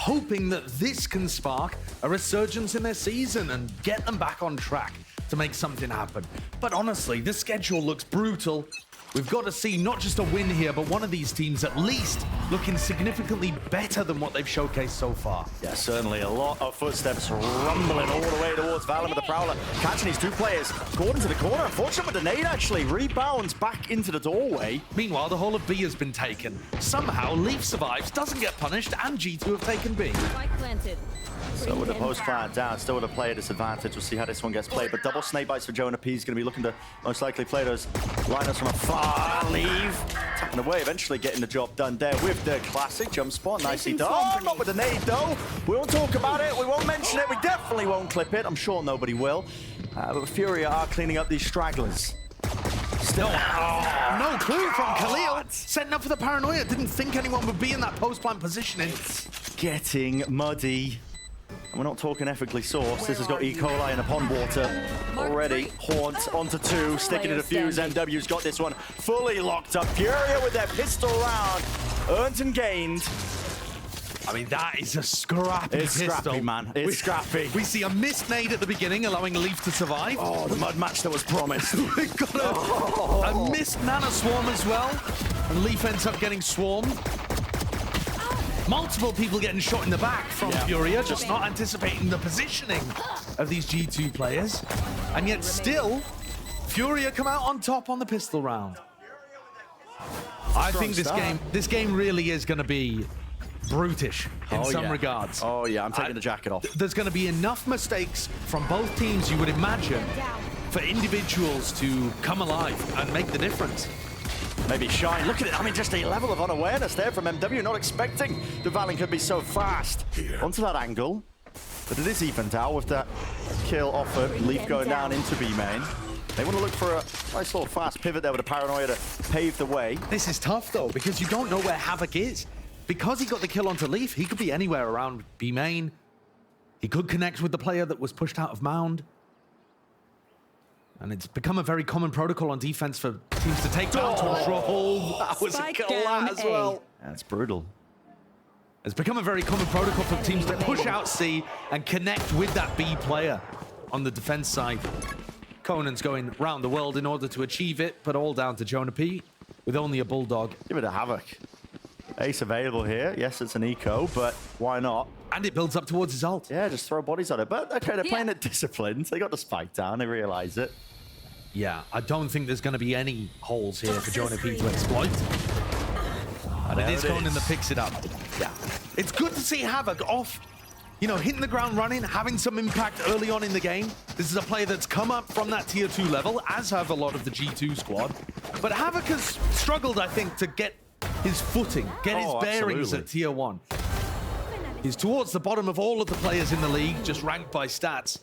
hoping that this can spark a resurgence in their season and get them back on track to make something happen. But honestly, the schedule looks brutal. We've got to see not just a win here, but one of these teams at least looking significantly better than what they've showcased so far. Yeah, certainly a lot of footsteps rumbling all the way towards Valorant with the Prowler. Catching these two players. Gordon to the corner. Unfortunate with the nade, actually. Rebounds back into the doorway. Meanwhile, the whole of B has been taken. Somehow, Leaf survives, doesn't get punished, and G2 have taken B. So with the post plant down, still with a player disadvantage. We'll see how this one gets played. But double snake bites for Jonah P. He's going to be looking to most likely play those lineups from afar. Leave. Tapping away, eventually getting the job done there with the classic jump spot. Nicely done. Oh, not with the nade though. We won't talk about it. We won't mention it. We definitely won't clip it. I'm sure nobody will. But Furia are cleaning up these stragglers. Still. No clue from Khalil. Setting up for the paranoia. Didn't think anyone would be in that post plant positioning. It's getting muddy. And we're not talking ethically sourced. This has got E. coli in the pond water already. Haunt onto two, sticking to the fuse. MW's got this one fully locked up. Furia with their pistol round. Earned and gained. I mean, that is a scrappy pistol. Scrappy, man. It's scrappy. We see a missed nade at the beginning, allowing Leaf to survive. Oh, the mud match that was promised. We've got a missed Nana Swarm as well. And Leaf ends up getting swarmed. Multiple people getting shot in the back from Furia, just not anticipating the positioning of these G2 players. And yet still, Furia come out on top on the pistol round. I think this game really is going to be brutish in some regards. Oh yeah, I'm taking the jacket off. There's going to be enough mistakes from both teams, you would imagine, for individuals to come alive and make the difference. Maybe Shine. Look at it. I mean, just a level of unawareness there from MW. Not expecting the Valorant could be so fast. Onto that angle. But it is evened out with that kill offered. Leaf going down into B main. They want to look for a nice little fast pivot there with a paranoia to pave the way. This is tough, though, because you don't know where Havoc is. Because he got the kill onto Leaf, he could be anywhere around B main. He could connect with the player that was pushed out of Mound. And it's become a very common protocol on defense for teams to take down control. That was a kill as well. That's brutal. It's become a very common protocol for teams to push out C and connect with that B player on the defense side. Conan's going round the world in order to achieve it, but all down to Jonah P with only a Bulldog. Give it a Havoc. Ace available here. Yes, it's an eco, but why not? And it builds up towards his ult. Yeah, just throw bodies on it. But okay, they're playing it disciplined. They got the spike down. They realize it. Yeah, I don't think there's going to be any holes here for Jonah P to exploit. And it is Conan that picks it up. Yeah. It's good to see Havoc off, you know, hitting the ground running, having some impact early on in the game. This is a player that's come up from that tier 2 level, as have a lot of the G2 squad. But Havoc has struggled, I think, to get his footing, get his bearings at tier 1. He's towards the bottom of all of the players in the league, just ranked by stats.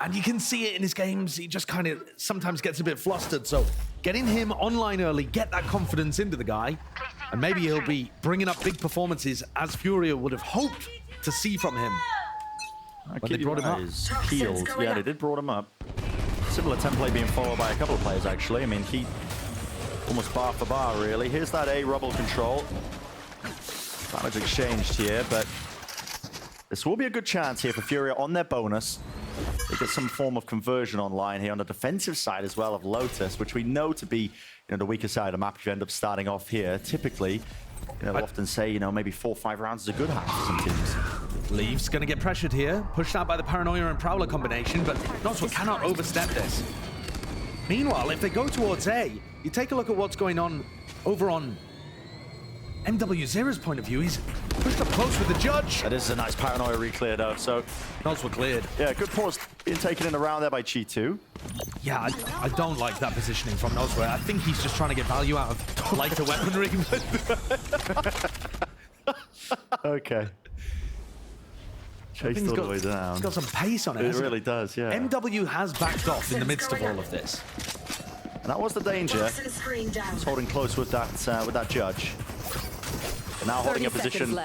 And you can see it in his games. He just kind of sometimes gets a bit flustered. So getting him online early, get that confidence into the guy, and maybe he'll be bringing up big performances as Furia would have hoped to see from him. But they brought him up. Healed. Yeah, they did brought him up. Similar template being followed by a couple of players, actually. I mean, he almost bar for bar, really. Here's that A rubble control. Damage exchanged here, but this will be a good chance here for Furia on their bonus. They get some form of conversion online here on the defensive side as well of Lotus, which we know to be, the weaker side of the map if you end up starting off here. Typically, they'll often say, maybe 4 or 5 rounds is a good half for some teams. Leaf's going to get pressured here, pushed out by the Paranoia and Prowler combination, but Noswell cannot overstep this. Meanwhile, if they go towards A, you take a look at what's going on over on MW0's point of view. He's pushed up close with the judge. That is a nice Paranoia re-clear though, so Noswell cleared. Yeah, good pause being taken in around there by Chi2. Yeah, I don't like that positioning from Noswell. I think he's just trying to get value out of lighter weaponry. Okay. Chased all the way down. It's got some pace on it. It really does, yeah. MW has backed off in the midst of all of this. And that was the danger. He's holding close with that judge. And now holding a position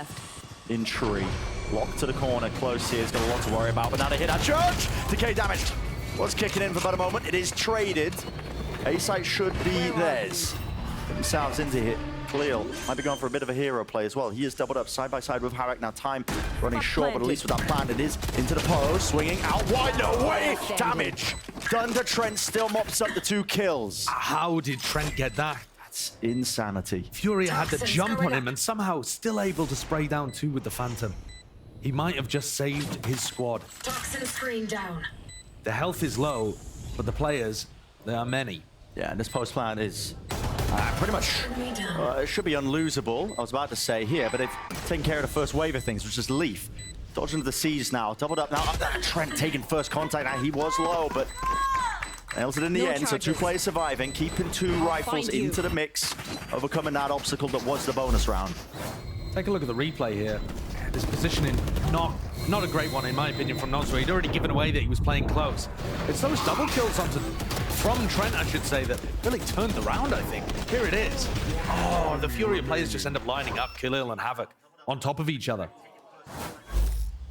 in tree. Locked to the corner, close here. He's got a lot to worry about. But now they hit that judge. Decay damage was kicking in for about a moment. It is traded. A site should be theirs. Get themselves into Khalil might be going for a bit of a hero play as well. He is doubled up side by side with Havoc. Now time running short, but at least with that plan, it is into the post, swinging out wide. No way! Damage done to Trent, still mops up the 2 kills. How did Trent get that? That's insanity. Furia had the jump on him and somehow still able to spray down 2 with the Phantom. He might have just saved his squad. Toxin screen down. The health is low, but the players, there are many. Yeah, and this post plan is pretty much, it should be unlosable, I was about to say here, but they've taken care of the first wave of things, which is Leaf. Dodging the siege now, doubled up now. Trent taking first contact. Now he was low, but nails it in the end. So 2 players surviving, keeping 2 rifles into the mix, overcoming that obstacle that was the bonus round. Take a look at the replay here. This positioning, not a great one in my opinion from Nozra. He'd already given away that he was playing close. It's those double kills from Trent, I should say, that really turned the round, I think. Here it is. Oh, the Furia players just end up lining up, Khalil and Havoc, on top of each other.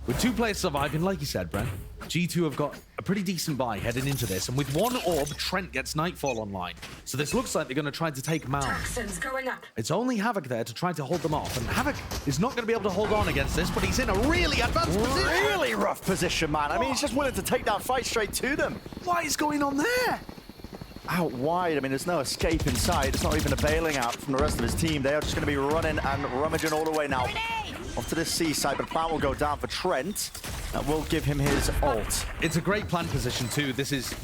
With 2 players surviving, like you said, Brent, G2 have got a pretty decent buy heading into this, and with 1 orb, Trent gets Nightfall online. So this looks like they're going to try to take Mound. Toxins going up. It's only Havoc there to try to hold them off, and Havoc is not going to be able to hold on against this, but he's in a really advanced position. Really rough position, man. I mean, he's just willing to take that fight straight to them. What is going on there? Out wide, I mean, there's no escape in sight. It's not even a bailing out from the rest of his team. They are just going to be running and rummaging all the way now. Off to the seaside, but the plan will go down for Trent. That will give him his ult. It's a great plant position too. This is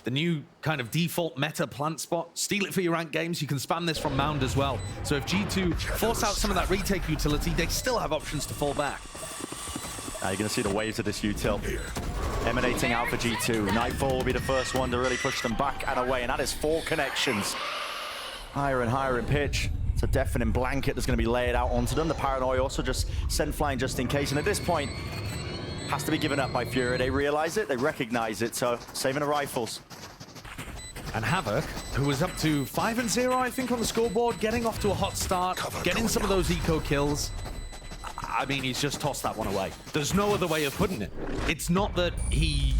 the new kind of default meta plant spot. Steal it for your ranked games. You can spam this from Mound as well. So if G2 force out some of that retake utility, they still have options to fall back. Now you're going to see the waves of this util emanating out for G2. Nightfall will be the first one to really push them back and away, and that is 4 connections. Higher and higher in pitch. It's a deafening blanket that's going to be laid out onto them. The Paranoid also just sent flying just in case, and at this point, has to be given up by Furia. They realize it, they recognize it, so saving the rifles. And Havoc, who was up to 5-0, I think, on the scoreboard, getting off to a hot start, getting some of those eco kills. I mean, he's just tossed that one away. There's no other way of putting it. It's not that he,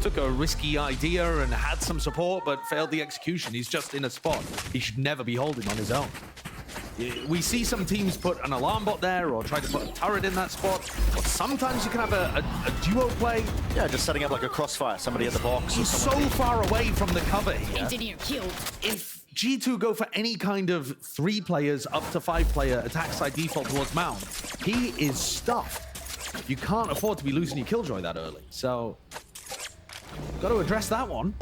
took a risky idea and had some support, but failed the execution. He's just in a spot he should never be holding on his own. We see some teams put an alarm bot there or try to put a turret in that spot. Or sometimes you can have a duo play. Yeah, just setting up like a crossfire, somebody at the box. He's so far away from the cover here. Engineer killed. If G2 go for any kind of 3 players up to 5 player attack side default towards Mound, he is stuffed. You can't afford to be losing your Killjoy that early. So, got to address that one.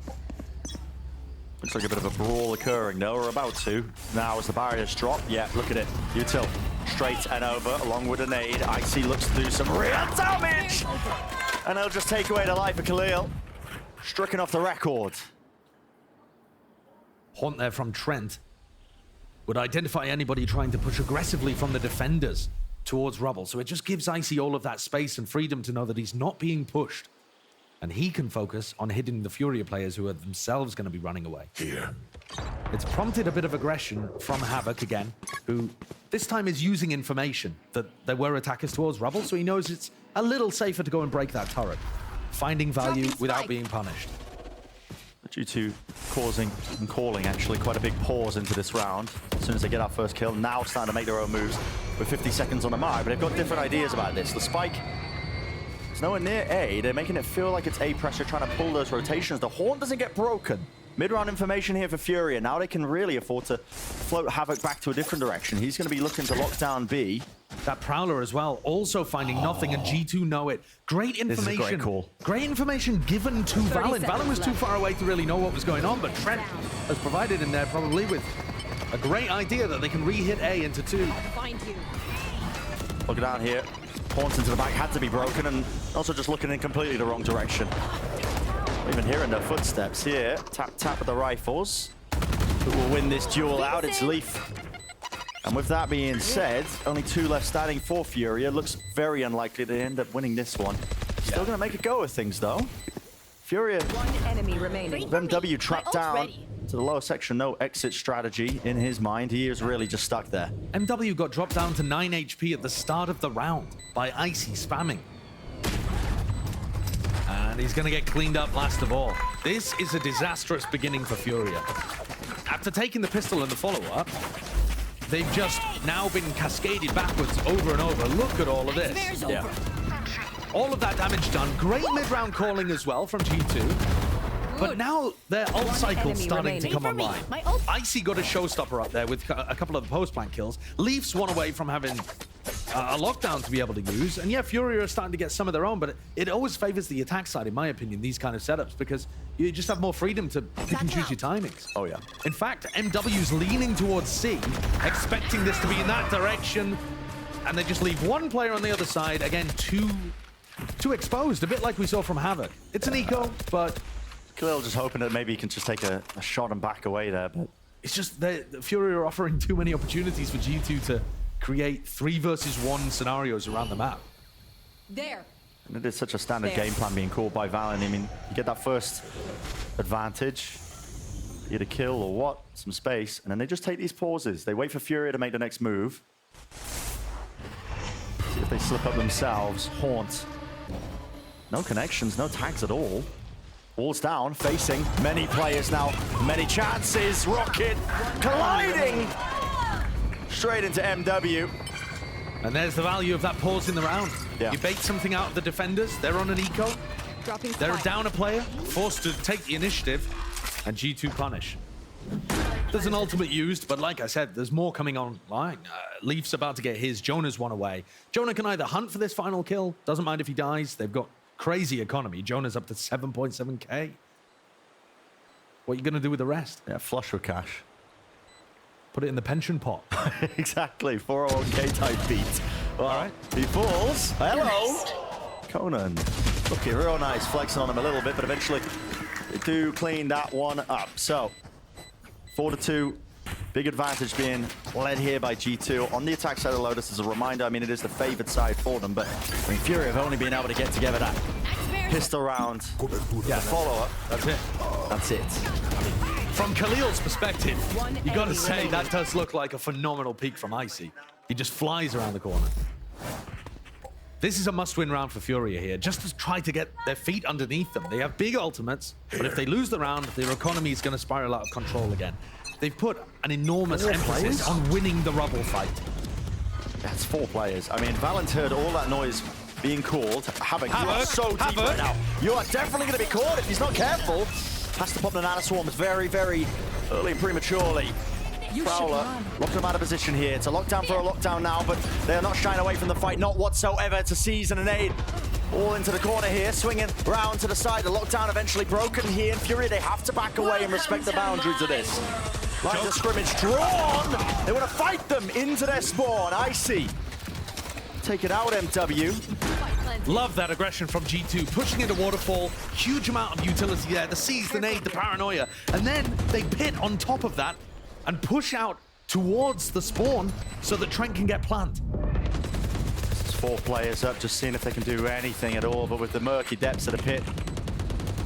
Looks like a bit of a brawl occurring, though, or about to. Now as the barriers drop, yeah, look at it. Util straight and over, along with a nade. Icy looks to do some real damage! And they'll just take away the life of Khalil. Stricken off the record. Haunt there from Trent would identify anybody trying to push aggressively from the defenders towards rubble. So it just gives Icy all of that space and freedom to know that he's not being pushed. And he can focus on hitting the Furia players who are themselves going to be running away. Here. It's prompted a bit of aggression from Havoc again, who this time is using information that there were attackers towards rubble, so he knows it's a little safer to go and break that turret, finding value without being punished. Due to causing and calling actually quite a big pause into this round. As soon as they get our first kill, now starting to make their own moves with 50 seconds on the mark, but they've got different ideas about this. The spike is nowhere near A. They're making it feel like it's A pressure, trying to pull those rotations. The horn doesn't get broken. Mid-round information here for Furia. Now they can really afford to float Havoc back to a different direction. He's going to be looking to lock down B. That Prowler as well, also finding nothing, and G2 know it. Great information. This is a great call. Great information given to Valen. Valen was too far away to really know what was going on, but Trent has provided him there probably with a great idea that they can re-hit A into 2. Find you. Look down here. Horns into the back had to be broken, and also just looking in completely the wrong direction. Even hearing their footsteps here. Tap, tap with the rifles. Who will win this duel out? It's Leaf. And with that being said, only 2 left standing for Furia. Looks very unlikely to end up winning this one. Still going to make a go of things, though. Furia, One enemy remaining. MW trapped down to the lower section. No exit strategy in his mind. He is really just stuck there. MW got dropped down to 9 HP at the start of the round by Icy spamming. And he's going to get cleaned up last of all. This is a disastrous beginning for Furia. After taking the pistol in the follow-up, they've just now been cascaded backwards over and over. Look at all of this. Yeah. All of that damage done. Great mid-round calling as well from G2. But now their ult cycle's starting to come online. Icy got a showstopper up there with a couple of the post-plant kills. Leafs one away from having a lockdown to be able to use. And yeah, Furia are starting to get some of their own, but it always favors the attack side, in my opinion, these kind of setups, because you just have more freedom to pick and choose your timings. Oh, yeah. In fact, MW's leaning towards C, expecting this to be in that direction, and they just leave one player on the other side. Again, too exposed, a bit like we saw from Havoc. It's an eco, but Khalil just hoping that maybe he can just take a shot and back away there, but it's just the Fury are offering too many opportunities for G2 to create 3 versus 1 scenarios around the map. There. and it is such a standard game plan being called by Valorant. I mean, you get that first advantage, either a kill or what, some space, and then they just take these pauses. They wait for Furia to make the next move. See if they slip up themselves. Haunt. No connections, no tags at all. Walls down, facing many players now, many chances. Rocket colliding straight into MW. And there's the value of that pause in the round. Yeah. You bait something out of the defenders, they're on an eco, they're down a player, forced to take the initiative, and G2 punish. There's an ultimate used, but like I said, there's more coming online. Leaf's about to get his, Jonah's one away. Jonah can either hunt for this final kill, doesn't mind if he dies, they've got crazy economy. Jonah's up to 7.7k. What are you gonna do with the rest? Yeah, flush with cash. Put it in the pension pot. Exactly, 401k type beat. Well, all right, he falls. Hello, Conan. Looking real nice, flexing on him a little bit, but eventually they do clean that one up. So 4-2, big advantage being led here by G2 on the attack side of Lotus. As a reminder, I mean, it is the favored side for them, but I mean, Furia have only been able to get together that pistol round. Yeah, follow up. That's it. That's it. From Khalil's perspective, you got to say that does look like a phenomenal peak from Icy. He just flies around the corner. This is a must-win round for Furia here, just to try to get their feet underneath them. They have big ultimates, but if they lose the round, their economy is going to spiral out of control again. They've put an enormous emphasis on winning the rubble fight. That's 4 players. I mean, Valent heard all that noise being called. Havoc, you are so deep right now. You are definitely going to be caught if he's not careful. Has to pop the nano swarms very, very early and prematurely. Prowler locked him out of position here. It's a lockdown for a lockdown now, but they are not shying away from the fight, not whatsoever. It's a seize and a nade. All into the corner here, swinging round to the side. The lockdown eventually broken here. In Fury, they have to back away and respect the boundaries of this. Lines of scrimmage drawn. They want to fight them into their spawn. Icy. Take it out, MW. Love that aggression from G2, pushing into Waterfall, huge amount of utility there, the seize, the nade, the paranoia, and then they pit on top of that and push out towards the spawn so that Trent can get plant. This is 4 players up, just seeing if they can do anything at all, but with the murky depths of the pit,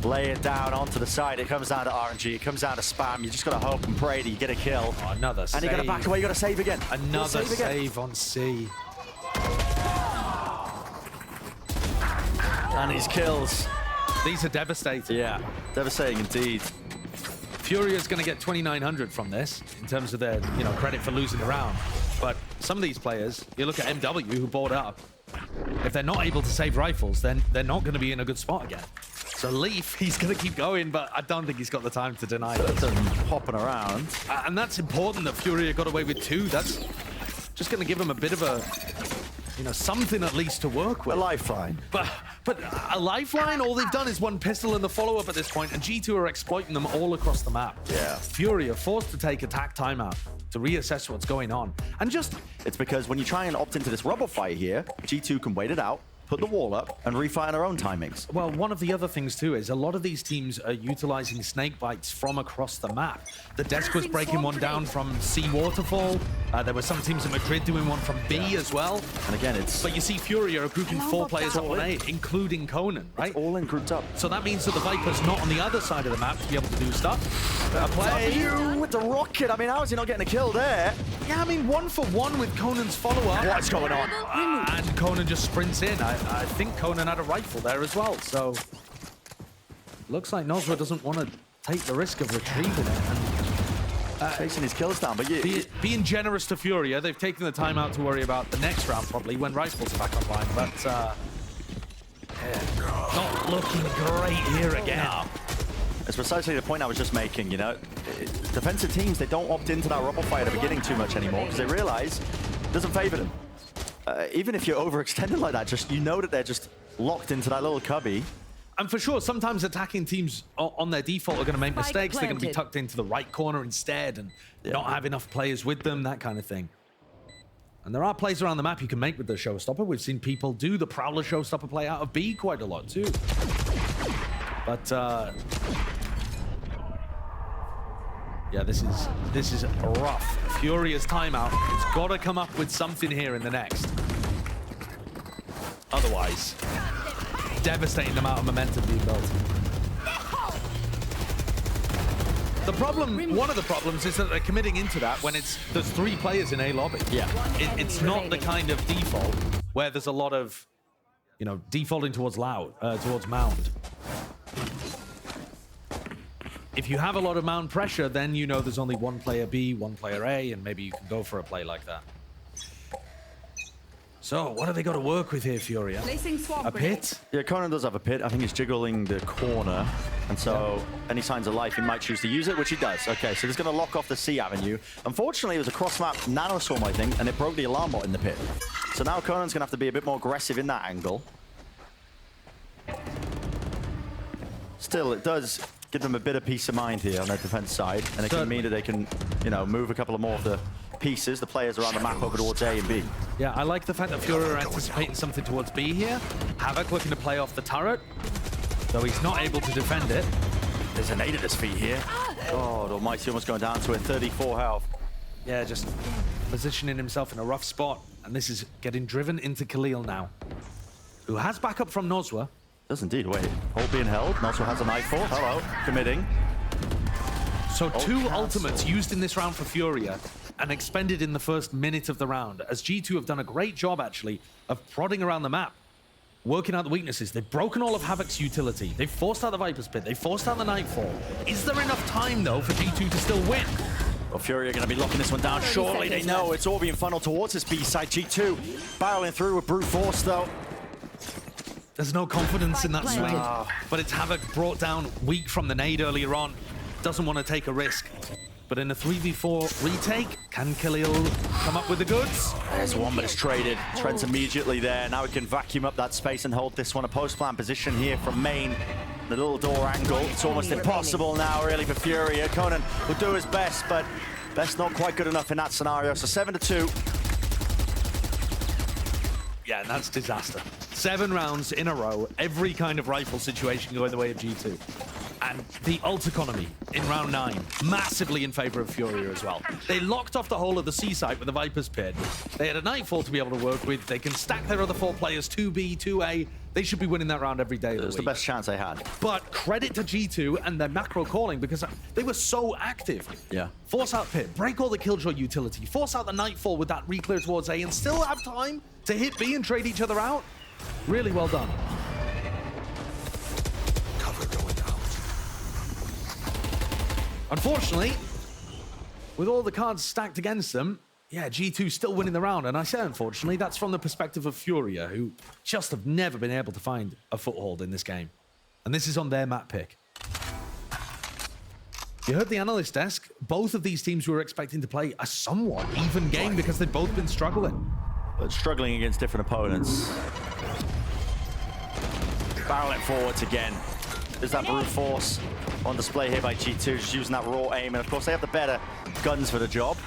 lay it down onto the side. It comes down to RNG, it comes down to spam. You just gotta hope and pray that you get a kill. Oh, another save. And you gotta back away, you gotta save again. Another save on C. And his kills. These are devastating. Yeah, devastating indeed. Furia's going to get 2,900 from this in terms of their, credit for losing the round. But some of these players, you look at MW who bought up. If they're not able to save rifles, then they're not going to be in a good spot again. So Leaf, he's going to keep going, but I don't think he's got the time to deny this. Hopping around. And that's important that Furia got away with 2. That's just going to give them a bit of a, something at least to work with. A lifeline. But a lifeline, all they've done is one pistol in the follow-up at this point, and G2 are exploiting them all across the map. Yeah. Furia forced to take attack timeout to reassess what's going on. And It's because when you try and opt into this rubble fight here, G2 can wait it out, put the wall up, and refire their own timings. Well, one of the other things too is a lot of these teams are utilizing snake bites from across the map. The Desk was breaking one down from C Waterfall. There were some teams in Madrid doing one from B as well. And again, But you see Furia are grouping 4 players up on A, including Conan, right? All in grouped up. So that means that the Viper's not on the other side of the map to be able to do stuff. Play. With the rocket. I mean, how is he not getting a kill there? Yeah, I mean, 1 for 1 with Conan's follow-up. What's going on? And Conan just sprints in. I think Conan had a rifle there as well, so looks like Nozra doesn't want to take the risk of retrieving it. And chasing his kills down. But being generous to Furia, they've taken the time out to worry about the next round probably when rifles are back online. But yeah, not looking great here again. No. It's precisely the point I was just making, you know. Defensive teams, they don't opt into that rubble fight at the beginning too much anymore because they realize it doesn't favor them. Even if you're overextended like that, just you know that they're just locked into that little cubby. And for sure, sometimes attacking teams on their default are going to make mistakes. They're going to be tucked into the right corner instead and not have enough players with them, that kind of thing. And there are plays around the map you can make with the Showstopper. We've seen people do the Prowler Showstopper play out of B quite a lot too. But yeah, this is rough. Furia's timeout. It's got to come up with something here in the next. Otherwise, devastating amount of momentum being built. The problem, one of the problems is that they're committing into that when there's 3 players in A lobby. Yeah. It's not the kind of default where there's a lot of, you know, defaulting towards mound. If you have a lot of mound pressure, then you know there's only 1 player B, 1 player A, and maybe you can go for a play like that. So, what have they got to work with here, Furia? A pit? Yeah, Conan does have a pit. I think he's jiggling the corner. And so, any signs of life, he might choose to use it, which he does. Okay, so he's going to lock off the C avenue. Unfortunately, it was a cross-map nanoswarm, I think, and it broke the alarm bot in the pit. So now Conan's going to have to be a bit more aggressive in that angle. Still, it does give them a bit of peace of mind here on their defense side. And it can mean that they can, you know, move a couple of more of the pieces, the players around the map over towards A and B. Yeah, I like the fact that Furia are anticipating something towards B here. Havoc looking to play off the turret, though he's not able to defend it. There's an 8 at his feet here. God almighty, almost going down to it. 34 health. Yeah, just positioning himself in a rough spot. And this is getting driven into Khalil now, who has backup from Nozwa. Does indeed. Wait, hold being held. Nozwa has a nightfall. Hello, committing. So 2 ultimates used in this round for Furia and expended in the first minute of the round, as G2 have done a great job, actually, of prodding around the map, working out the weaknesses. They've broken all of Havoc's utility. They've forced out the Viper's Pit. They've forced out the Nightfall. Is there enough time, though, for G2 to still win? Well, Fury are going to be locking this one down. Surely they know it's all being funneled towards this B side. G2 barreling through with brute force, though. There's no confidence in that swing, but it's Havoc brought down weak from the nade earlier on. Doesn't want to take a risk. But in a 3v4 retake, can Khalil come up with the goods? There's one, but it's traded. Trent's immediately there. Now he can vacuum up that space and hold this one. A post-plant position here from main. The little door angle. It's almost impossible now, really, for Furia. Conan will do his best, but best not quite good enough in that scenario. So 7-2. Yeah, and that's disaster. 7 rounds in a row, every kind of rifle situation going the way of G2. And the ult economy in round 9, massively in favor of Furia as well. They locked off the whole of the C site with the Viper's Pit. They had a Nightfall to be able to work with. They can stack their other 4 players, 2B, 2A. They should be winning that round every day of the week. It was the best chance they had. But credit to G2 and their macro calling, because they were so active. Yeah. Force out Pit, break all the Killjoy utility, force out the Nightfall with that re-clear towards A, and still have time to hit B and trade each other out. Really well done. Unfortunately, with all the cards stacked against them, yeah, G2 still winning the round. And I say unfortunately, that's from the perspective of Furia, who just have never been able to find a foothold in this game. And this is on their map pick. You heard the analyst desk. Both of these teams were expecting to play a somewhat even game because they've both been struggling. But struggling against different opponents. Barreling forwards again. There's that brute force on display here by G2, just using that raw aim. And of course, they have the better guns for the job.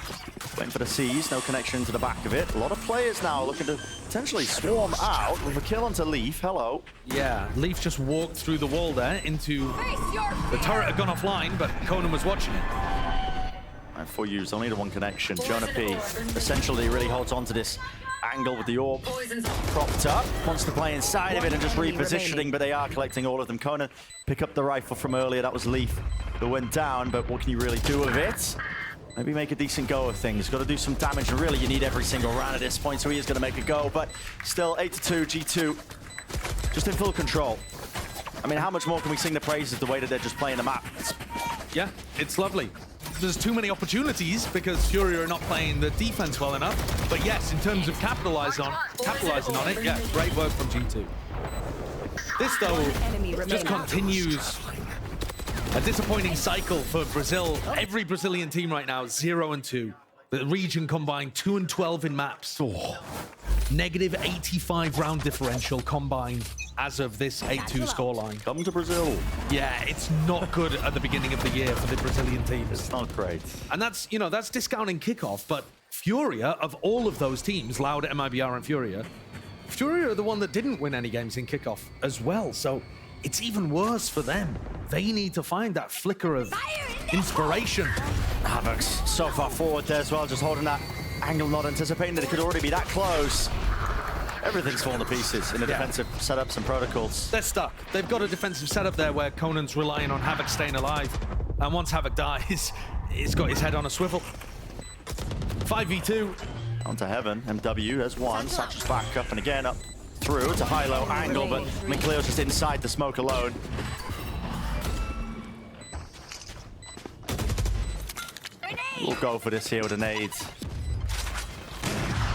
Waiting for the C's, no connection to the back of it. A lot of players now looking to potentially swarm out with a kill onto Leaf. Hello. Yeah, Leaf just walked through the wall there into... The turret had gone offline, but Conan was watching it. And for you, only the 1 connection. Jonah P essentially really holds on to this angle with the orb propped up. Wants to play inside of it and just repositioning, but they are collecting all of them. Conan pick up the rifle from earlier. That was Leaf who went down, but what can you really do with it? Maybe make a decent go of things. Got to do some damage, and really you need every single round at this point, so he is going to make a go, but still 8-2, G2 just in full control. I mean, how much more can we sing the praises the way that they're just playing the map? Yeah, it's lovely. there's too many opportunities because Furia are not playing the defense well enough. But yes, in terms of capitalizing on it, yeah, great work from G2. This, though, just continues a disappointing cycle for Brazil. Every Brazilian team right now, 0-2. The region combined 2-12 in maps. Oh. Negative 85 round differential combined as of this 8-2 scoreline. Come to Brazil. Yeah, it's not good at the beginning of the year for the Brazilian teams. It's not great. And that's, you know, that's discounting kickoff, but Furia, of all of those teams, Loud, MIBR, and Furia are the one that didn't win any games in kickoff as well, so it's even worse for them. They need to find that flicker of inspiration. Havoc's so far forward there as well, just holding that angle, not anticipating that it could already be that close. Everything's fallen to pieces in the defensive setups and protocols. They're stuck. They've got a defensive setup there where Conan's relying on Havoc staying alive. And once Havoc dies, he's got his head on a swivel. 5v2. Onto Heaven. MW has one. Satchel's back up and again up through. It's a high-low angle, but McLeod's just inside the smoke alone. We'll go for this here with a nade.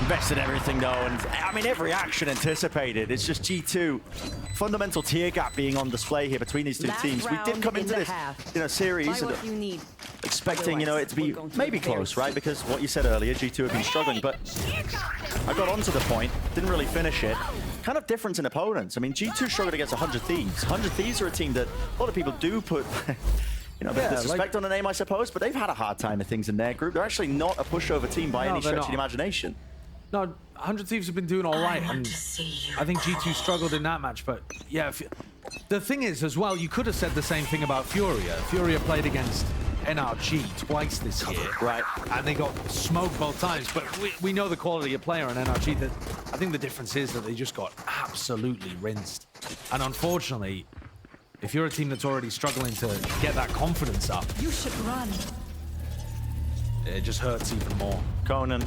Invested everything though, and I mean every action anticipated. It's just G2. Fundamental tier gap being on display here between these two teams. We did come into this, series expecting, it to be maybe close, right? Because what you said earlier, G2 have been struggling, but I got onto the point, didn't really finish it. Kind of difference in opponents. I mean, G2 struggled against 100 Thieves. 100 Thieves are a team that a lot of people do put a bit of disrespect on the name, I suppose, but they've had a hard time with things in their group. They're actually not a pushover team by any stretch of the imagination. No, 100 Thieves have been doing all right, and I think G2 struggled in that match, but yeah, the thing is as well, you could have said the same thing about Furia. Furia played against NRG twice this year, right? And they got smoked both times, but we know the quality of player on NRG. That I think the difference is that they just got absolutely rinsed, and unfortunately, if you're a team that's already struggling to get that confidence up, you should run. It just hurts even more. Conan.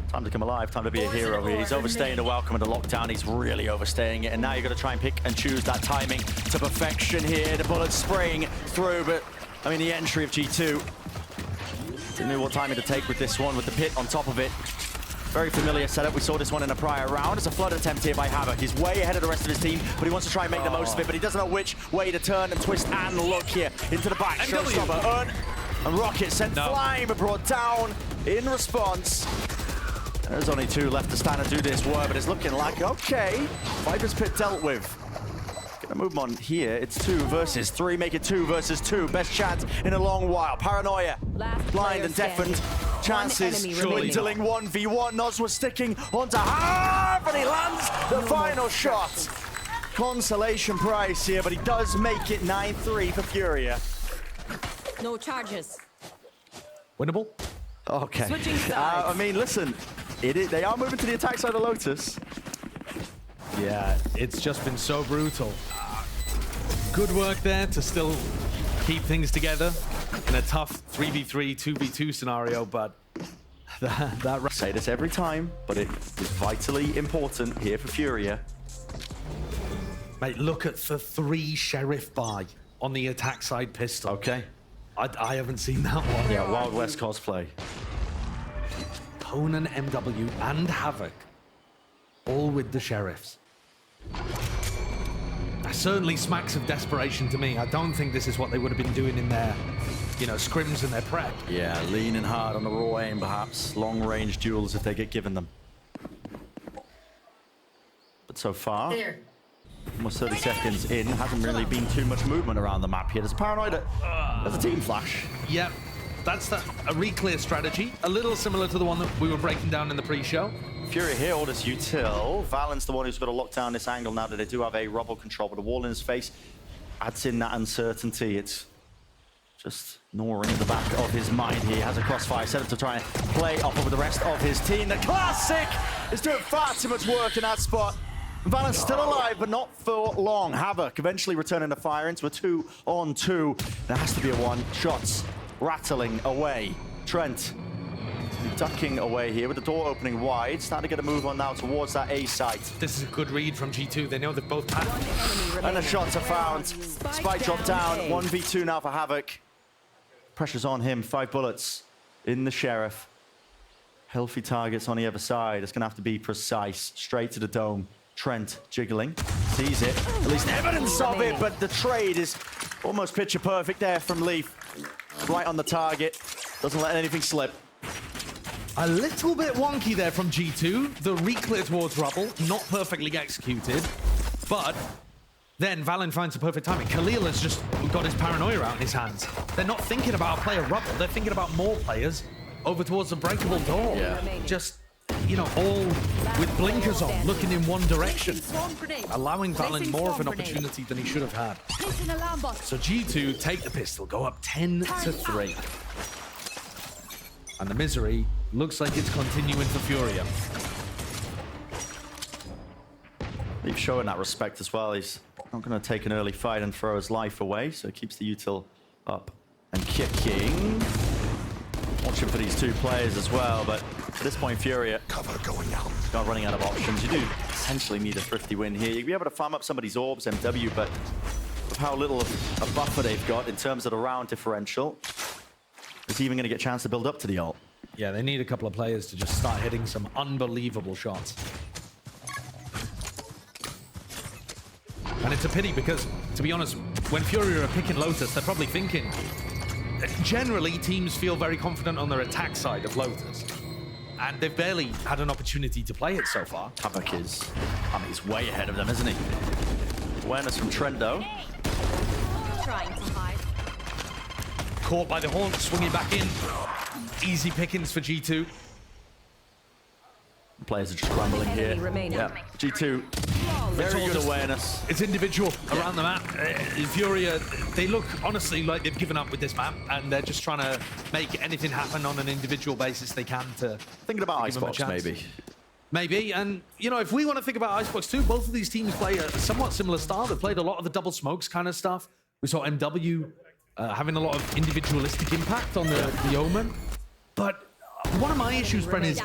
Time to come alive, time to be a hero here. He's overstaying the welcome and the lockdown. He's really overstaying it. And now you've got to try and pick and choose that timing to perfection here. The bullet spraying through, but I mean, the entry of G2. Didn't know what timing to take with this one, with the pit on top of it. Very familiar setup. We saw this one in a prior round. It's a flood attempt here by Havoc. He's way ahead of the rest of his team, but he wants to try and make the most of it, but he doesn't know which way to turn and twist and look here. Into the back, showstopper, and Rocket sent flying, but brought down in response. There's only two left to stand and do this work, but it's looking like, okay, Viper's Pit dealt with. Gonna move on here. It's 2 versus 3, make it 2 versus 2. Best chance in a long while. Paranoia, blind and deafened. Chances dwindling 1v1. Noz was sticking onto half, and he lands the final shot. Consolation prize here, but he does make it 9-3 for Furia. No charges. Winnable? Okay. Switching sides. I mean, listen, they are moving to the attack side of Lotus. Yeah, it's just been so brutal. Good work there to still keep things together in a tough 3v3, 2v2 scenario, but that I say this every time, but it is vitally important here for Furia. Mate, look at the 3 Sheriff buy on the attack side pistol. Okay. I haven't seen that one. Yeah, Wild West cosplay. Conan, MW, and Havoc, all with the Sheriffs. That certainly smacks of desperation to me. I don't think this is what they would have been doing in their, scrims and their prep. Yeah, leaning hard on the raw aim, perhaps. Long-range duels if they get given them. But so far, almost 30 seconds in, hasn't really been too much movement around the map here. There's Paranoid, there's a team flash. Yep. That's a re-clear strategy, a little similar to the one that we were breaking down in the pre-show. Furia here, orders util. Valen's the one who's got to lock down this angle now that they do have a rubble control, but a wall in his face adds in that uncertainty. It's just gnawing in the back of his mind here. He has a crossfire set up to try and play off of the rest of his team. The Classic is doing far too much work in that spot. Valen's still alive, but not for long. Havoc eventually returning the fire into a 2-on-2. There has to be a 1. Shots rattling away. Trent ducking away here with the door opening wide. Starting to get a move on now towards that A site. This is a good read from G2. They know they've both had. And the shots are found. Spike drop down. 1v2 now for Havoc. Pressure's on him. 5 bullets in the Sheriff. Healthy targets on the other side. It's going to have to be precise. Straight to the dome. Trent jiggling. Sees it. At least evidence of it, but the trade is almost picture perfect there from Leaf. Right on the target. Doesn't let anything slip. A little bit wonky there from G2. The reclear towards Rubble, not perfectly executed. But then Valen finds the perfect timing. Khalil has just got his paranoia out in his hands. They're not thinking about a player Rubble. They're thinking about more players over towards the breakable door. Yeah. Just, you know, all with blinkers on, looking in one direction. Allowing Valen more of an opportunity than he should have had. So G2 take the pistol, go up 10-3. And the misery looks like it's continuing for Furia. Leaf showing that respect as well. He's not going to take an early fight and throw his life away, so he keeps the util up and kicking. Watching for these 2 players as well, but at this point, Furia Cover going out. not running out of options. You do essentially need a thrifty win here. You'll be able to farm up somebody's orbs, MW, but with how little of a buffer they've got in terms of the round differential, is he even going to get a chance to build up to the ult? Yeah, they need a couple of players to just start hitting some unbelievable shots. And it's a pity because, to be honest, when Furia are picking Lotus, they're probably thinking, generally, teams feel very confident on their attack side of Lotus. And they've barely had an opportunity to play it so far. Havoc is, I mean, he's way ahead of them, isn't he? Awareness from Trent, though. Trying to hide. Caught by the horn, swinging back in. Easy pickings for G2. Players are just grumbling here. Enemy remaining. Yeah, G2, very good awareness. It's individual around the map. Furia, they look honestly like they've given up with this map, and they're just trying to make anything happen on an individual basis they can to Thinking about give them a Icebox, chance. maybe. Maybe, and you know, if we want to think about Icebox too, both of these teams play a somewhat similar style. They played a lot of the double smokes kind of stuff. We saw MW having a lot of individualistic impact on the Omen. But one of my issues, Bren, is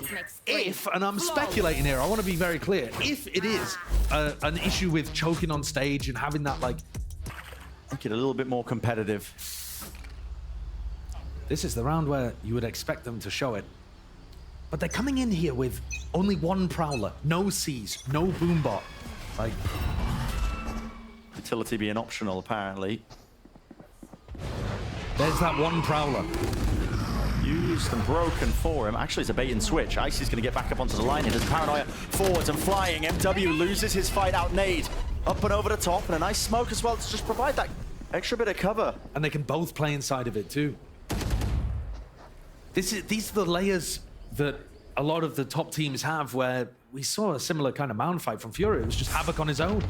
if, and I'm speculating here, I want to be very clear, if it is an issue with choking on stage and having that, like, Make it a little bit more competitive. this is the round where you would expect them to show it. But they're coming in here with only 1 Prowler, no C's, no Boombot. Like, Utility being optional, apparently. there's that 1 Prowler. Used and broken for him. Actually, it's a bait and switch. Icy's going to get back up onto the line here. There's Paranoia forwards and flying. MW loses his fight out nade. Up and over the top, and a nice smoke as well to just provide that extra bit of cover. And they can both play inside of it too. These are the layers that a lot of the top teams have, where we saw a similar kind of mound fight from Furia. It was just Havoc on his own.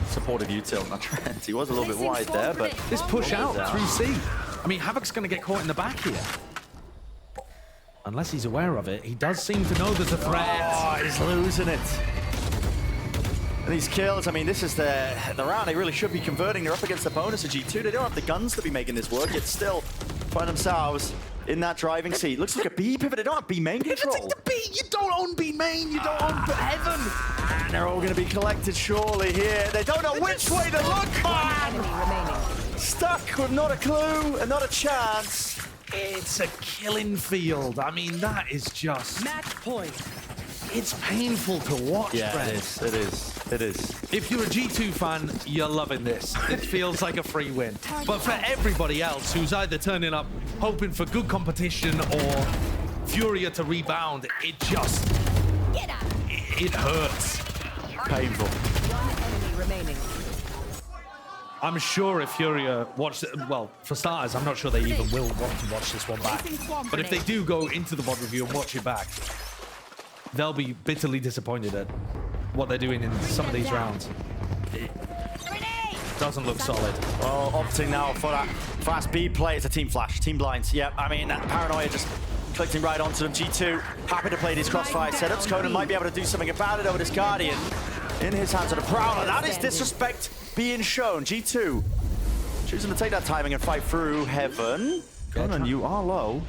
Supportive util, not Trent. He was a little bit wide there, but This push out down. through C. I mean, Havoc's going to get caught in the back here. Unless he's aware of it. He does seem to know there's a threat. Oh, he's losing it. And these kills, I mean, this is the round they really should be converting. They're up against opponents of G2. They don't have the guns to be making this work, yet still find themselves in that driving seat. Looks like a B pivot. They don't have B main control. It's the B. You don't own B main. You don't own Heaven. And they're all going to be collected surely here. They don't know which way to look. Enemy remaining. Stuck with not a clue and not a chance. It's a killing field. I mean, that is just... Match point. It's painful to watch, Yeah, Brent. it is. It is. It is. If you're a G2 fan, you're loving this. It feels like a free win. But for everybody else who's either turning up hoping for good competition or Furia to rebound, it just... Get out. It hurts. Painful. 1 enemy remaining. I'm sure if Furia watch, well, for starters, I'm not sure they even will want to watch this one back. But if they do go into the VOD review and watch it back, they'll be bitterly disappointed at what they're doing in some of these rounds. It doesn't look solid. Well, opting now for that fast B play. It's a team flash, team blinds. Yep, I mean, Paranoia just clicking right onto them. G2 happy to play these crossfire setups. Conan might be able to do something about it over this Guardian. In his hands on the Prowler. That is disrespect being shown. G2 choosing to take that timing and fight through Heaven. Conan, you are low.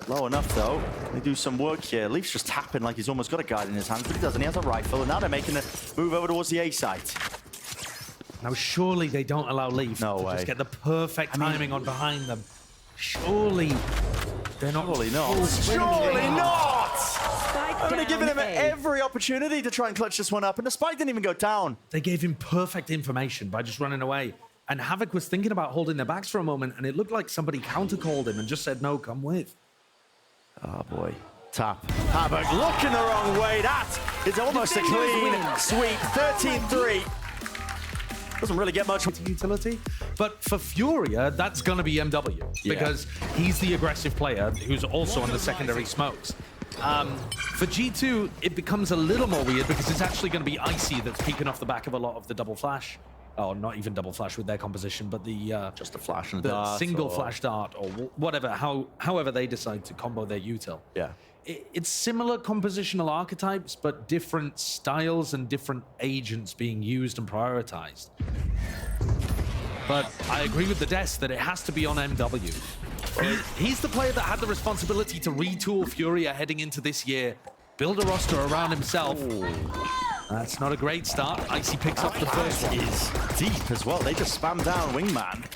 Low enough, though. They do some work here. Leaf's just tapping like he's almost got a guard in his hands, but he doesn't. He has a rifle, and now they're making the move over towards the A site. Now, surely they don't allow Leaf No to way. just get the perfect timing on behind them. Surely they're not. Surely not. full Surely sprinting. not! Spike I would have given him down A. every opportunity to try and clutch this one up, and the spike didn't even go down. They gave him perfect information by just running away. And Havoc was thinking about holding their backs for a moment, and it looked like somebody counter-called him and just said, no, come with. Oh boy. Tap. Havoc looking the wrong way. That is almost a clean sweep. 13-3. Doesn't really get much Utility. But for Furia, that's going to be MW because he's the aggressive player who's also on the secondary smokes. For G2, it becomes a little more weird because it's actually going to be Icy that's peeking off the back of a lot of the double flash. Oh, not even double flash with their composition, but the just a flash and a the dart single or- flash dart or whatever, however they decide to combo their util. Yeah. It's similar compositional archetypes, but different styles and different agents being used and prioritized. But I agree with the desk that it has to be on MW. He's the player that had the responsibility to retool Furia heading into this year, build a roster around himself. That's not a great start. Icy picks up the first one. Is deep as well. They just spam down Wingman.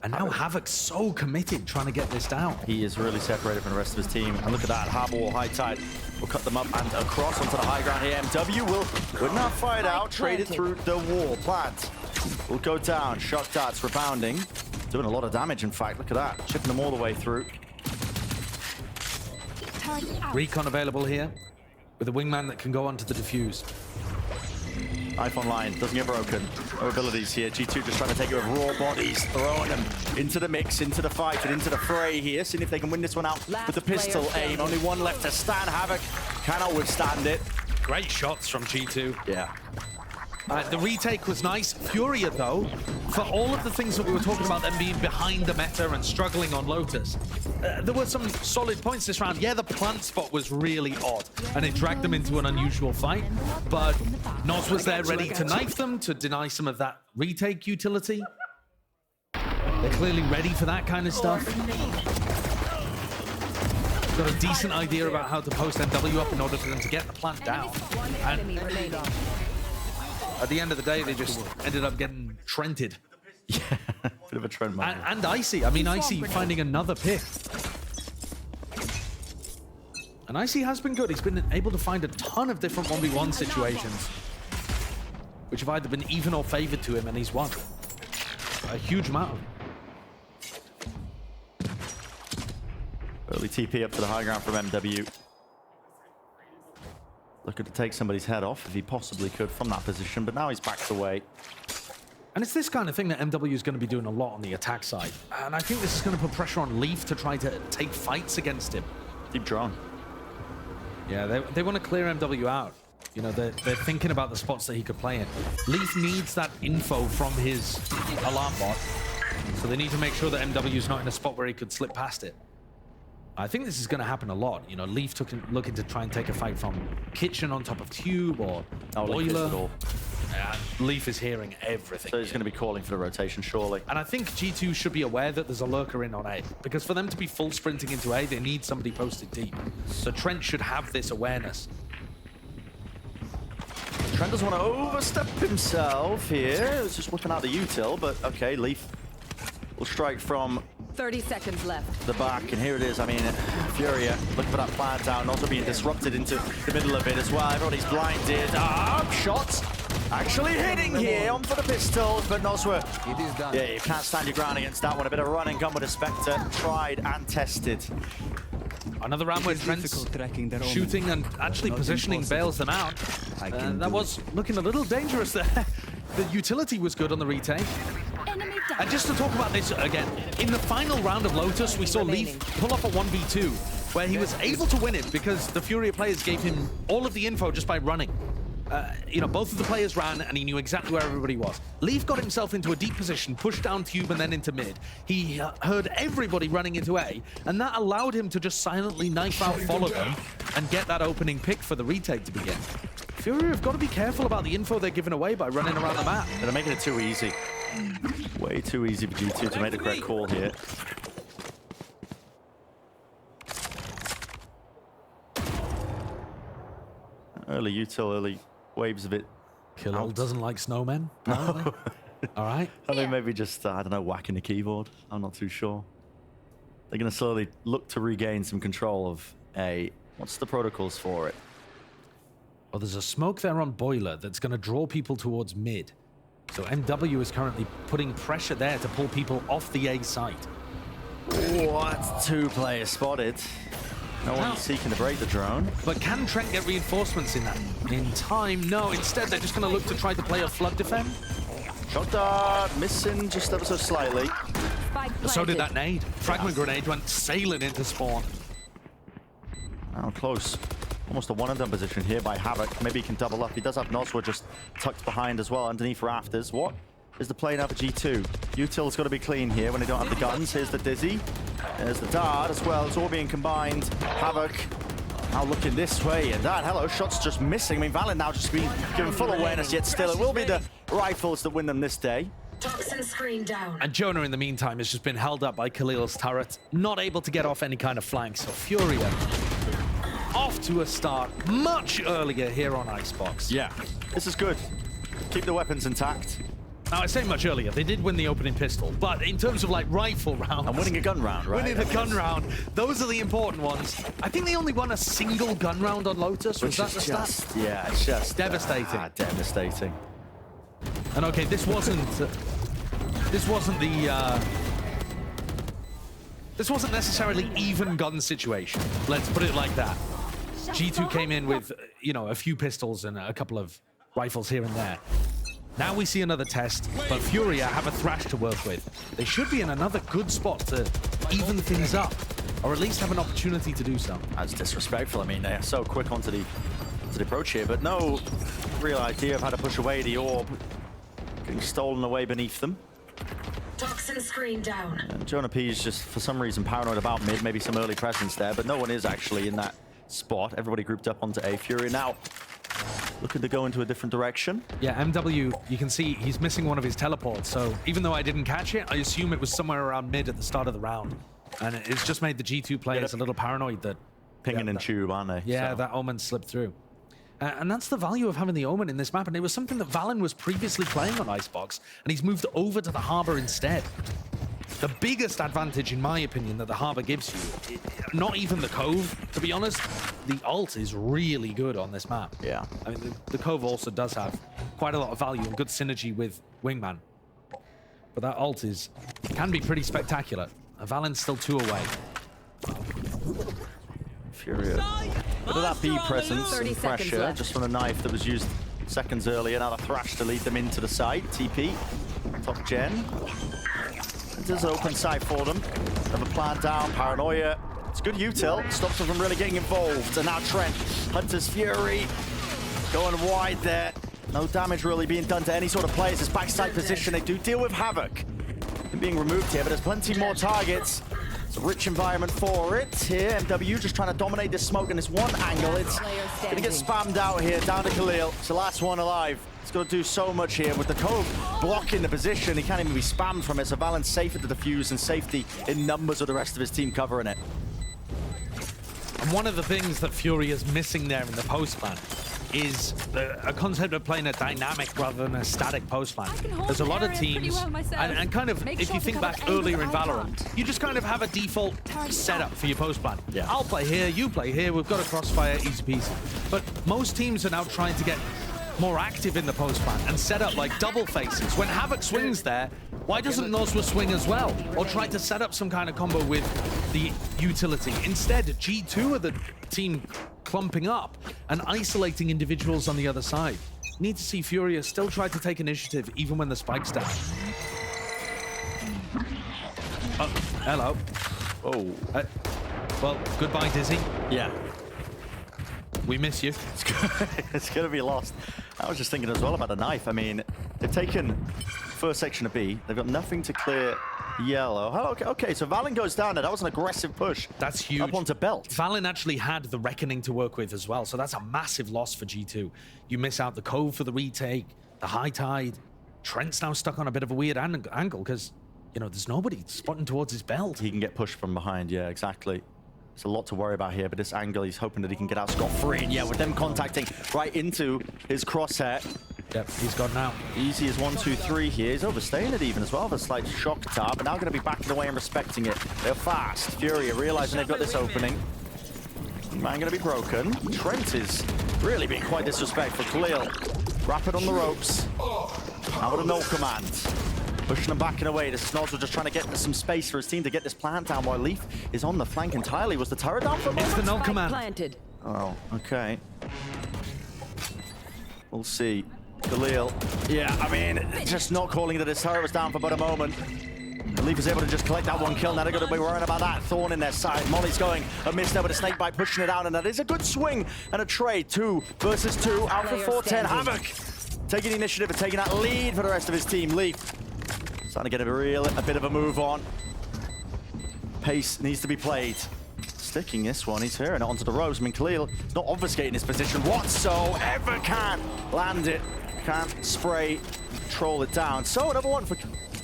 And now Havoc's so committed trying to get this down. He is really separated from the rest of his team. And look at that. Harbor Wall, High Tide will cut them up and across onto the high ground here. MW would not fight out. Traded through the wall. Plant will go down. Shock darts rebounding. Doing a lot of damage, in fact. Look at that. Chipping them all the way through. Recon available here with a wingman that can go onto the defuse. Knife online, doesn't get broken. No abilities here. G2 just trying to take it with raw bodies, throwing them into the mix, into the fight, and into the fray here. Seeing if they can win this one out with the pistol aim. Only one left to stand. Havoc cannot withstand it. Great shots from G2. Yeah. The retake was nice. Furia, though, for all of the things that we were talking about, them being behind the meta and struggling on Lotus, there were some solid points this round. Yeah, the plant spot was really odd, and it dragged them into an unusual fight, but Noz was there ready to knife them, to deny some of that retake utility. They're clearly ready for that kind of stuff. Got a decent idea about how to post MW up in order for them to get the plant down. And Enemy remaining. at the end of the day, they just ended up getting Trented. Yeah, bit of a trend moment. And Icy. I mean, Icy finding another pick. And Icy has been good. He's been able to find a ton of different 1v1 situations, which have either been even or favored to him, and he's won. A huge amount. Early TP up to the high ground from MW. Looking to take somebody's head off if he possibly could from that position, but now he's backed away. And it's this kind of thing that MW is going to be doing a lot on the attack side. And I think this is going to put pressure on Leaf to try to take fights against him. Deep drone. Yeah, they want to clear MW out. You know, they're thinking about the spots that he could play in. Leaf needs that info from his alarm bot, so they need to make sure that MW is not in a spot where he could slip past it. I think this is going to happen a lot. You know, Leaf looking to try and take a fight from Kitchen on top of Tube or Boiler. Yeah, Leaf is hearing everything. So he's going to be calling for the rotation, surely. And I think G2 should be aware that there's a lurker in on A, because for them to be full sprinting into A, they need somebody posted deep. So Trent should have this awareness. Trent doesn't want to overstep himself here. He's just whipping out the util, but okay, Leaf will strike from 30 seconds left. the back, and here it is. I mean, Furia looking for that plant down, also being disrupted into the middle of it as well. Everybody's blinded. Shots actually hitting here on for the pistols, but Noswa, yeah, you can't stand your ground against that one. A bit of run and gun with a Spectre, tried and tested. Another round where Trent's shooting and actually positioning bails them out. That was looking a little dangerous there. The utility was good on the retake. Enemy down. And just to talk about this again, in the final round of Lotus, we saw Leaf pull off a 1v2 where he was able to win it because the Furia players gave him all of the info just by running. You know, both of the players ran and he knew exactly where everybody was. Leaf got himself into a deep position, pushed down Tube and then into mid. He heard everybody running into A, and that allowed him to just silently knife out, follow them, and get that opening pick for the retake to begin. Furia have got to be careful about the info they're giving away by running around the map. They're making it too easy. Way too easy for G2 to make the correct call here. Early util, early waves of it. Killall doesn't like snowmen. No. All right. I mean, maybe just, I don't know, whacking the keyboard. I'm not too sure. They're going to slowly look to regain some control of A. What's the protocols for it? Well, there's a smoke there on Boiler that's going to draw people towards mid. So MW is currently putting pressure there to pull people off the A site. What? 2 players spotted. No one's seeking to break the drone. But can Trent get reinforcements in that? In time? No. Instead, they're just going to look to try to play a flood defend. Shot dart, missing just ever so slightly. So did that nade. Fragment grenade went sailing into spawn. Now close. Almost a one-and-done position here by Havoc. Maybe he can double up. He does have Noswa just tucked behind as well, underneath rafters. What is the play now for G2? Util's got to be clean here when they don't have the guns. Here's the Dizzy. There's the dart as well. It's all being combined. Havoc now looking this way. And that, hello, shot's just missing. I mean, Valorant now just being given full awareness, yet still it will be the rifles that win them this day. Toxin screen down. And Jonah, in the meantime, has just been held up by Khalil's turret, not able to get off any kind of flank. So Furia off to a start much earlier here on Icebox. Yeah, this is good. Keep the weapons intact. Now, I say much earlier, they did win the opening pistol, but in terms of like rifle rounds... And winning a gun round, right? Winning the gun round, those are the important ones. I think they only won a single gun round on Lotus, was that the stat? Yeah, it's just... Devastating. Devastating. And okay, this wasn't necessarily even gun situation. Let's put it like that. G2 came in with, you know, a few pistols and a couple of rifles here and there. Now we see another test, but Furia have a Thrash to work with. They should be in another good spot to even things up, or at least have an opportunity to do so. That's disrespectful. I mean, they're so quick onto the approach here, but no real idea of how to push away the orb. Getting stolen away beneath them. Toxin screen down. And Jonah P is just, for some reason, paranoid about mid. Maybe some early presence there, but no one is actually in that spot. Everybody grouped up onto A. Furia now looking to go into a different direction. Yeah, MW, you can see he's missing one of his teleports, so even though I didn't catch it, I assume it was somewhere around mid at the start of the round. And it's just made the G2 players a little paranoid that... Pinging and tube, aren't they? Yeah, so. that Omen slipped through. And that's the value of having the Omen in this map, and it was something that Valen was previously playing on Icebox, and he's moved over to the Harbor instead. The biggest advantage, in my opinion, that the Harbor gives you, not even the Cove, to be honest, the ult is really good on this map. Yeah. I mean, the Cove also does have quite a lot of value and good synergy with Wingman. But that ult can be pretty spectacular. Valen's still 2 away. Furia. Bit of that B presence 30 and seconds pressure left. just from the knife that was used seconds earlier. Now the Thrash to lead them into the side. TP, top gen. There's an open side for them. Have a plan down, paranoia. It's good util, stops them from really getting involved. And now Trent, Hunter's Fury, going wide there. No damage really being done to any sort of players. This backside position, they do deal with Havoc. Being removed here, but there's plenty more targets. It's a rich environment for it here. MW just trying to dominate this smoke in this one angle. It's going to get spammed out here, down to Khalil. It's the last one alive. It's going to do so much here with the Cove blocking the position. He can't even be spammed from it, so Valen's safe at the defuse and safety in numbers with the rest of his team covering it. And one of the things that Fury is missing there in the post plan is a concept of playing a dynamic rather than a static post plan. There's a lot of teams, and kind of, if you think back earlier in Valorant, you just kind of have a default setup for your post plan. Yeah. I'll play here, you play here, we've got a crossfire, easy peasy. But most teams are now trying to get more active in the post plan and set up like double faces. When Havoc swings there, why doesn't Noswa swing as well? Or try to set up some kind of combo with the utility? Instead, G2 are the team clumping up and isolating individuals on the other side. Need to see Furia still try to take initiative even when the spike's down. Oh, hello. Oh. Well, goodbye, Dizzy. Yeah. We miss you. It's going to be lost. I was just thinking as well about the knife. I mean, they've taken first section of B. They've got nothing to clear yellow. Oh, okay, so Valen goes down there. That was an aggressive push. That's huge. Up onto belt. Valen actually had the Reckoning to work with as well, so that's a massive loss for G2. You miss out the Cove for the retake, the High Tide. Trent's now stuck on a bit of a weird angle because, you know, there's nobody spotting towards his belt. He can get pushed from behind. Yeah, exactly. There's a lot to worry about here, but this angle, he's hoping that he can get out scot-free. And yeah, with them contacting right into his crosshair, Yep, he's gone now. Easy as 1, 2, 3 here. He's overstaying it even as well with a slight shock tar, but now going to be backing away and respecting it. They're fast. Furia realizing they've got this opening. Man going to be broken. Trent is really being quite disrespectful. Khalil, rapid on the ropes. Now with a null command. Pushing them back and away. This is also just trying to get some space for his team to get this plant down while Leaf is on the flank entirely. Was the turret down for a moment? It's the null command. Planted. Oh, okay. We'll see. Khalil. Yeah, I mean, just not calling that his turret was down for but a moment. Leaf is able to just collect that one kill. Now they're going to be worrying about that thorn in their side. Molly's going a miss there with a snake bite, pushing it out, and that is a good swing and a trade. 2 versus 2. Out for 410. Havoc taking the initiative and taking that lead for the rest of his team. Leaf starting to get a bit of a move on. Pace needs to be played. Sticking this one, he's hearing it onto the ropes. I mean, Khalil is not obfuscating his position whatsoever. Can't land it, can't spray, control it down. So another one for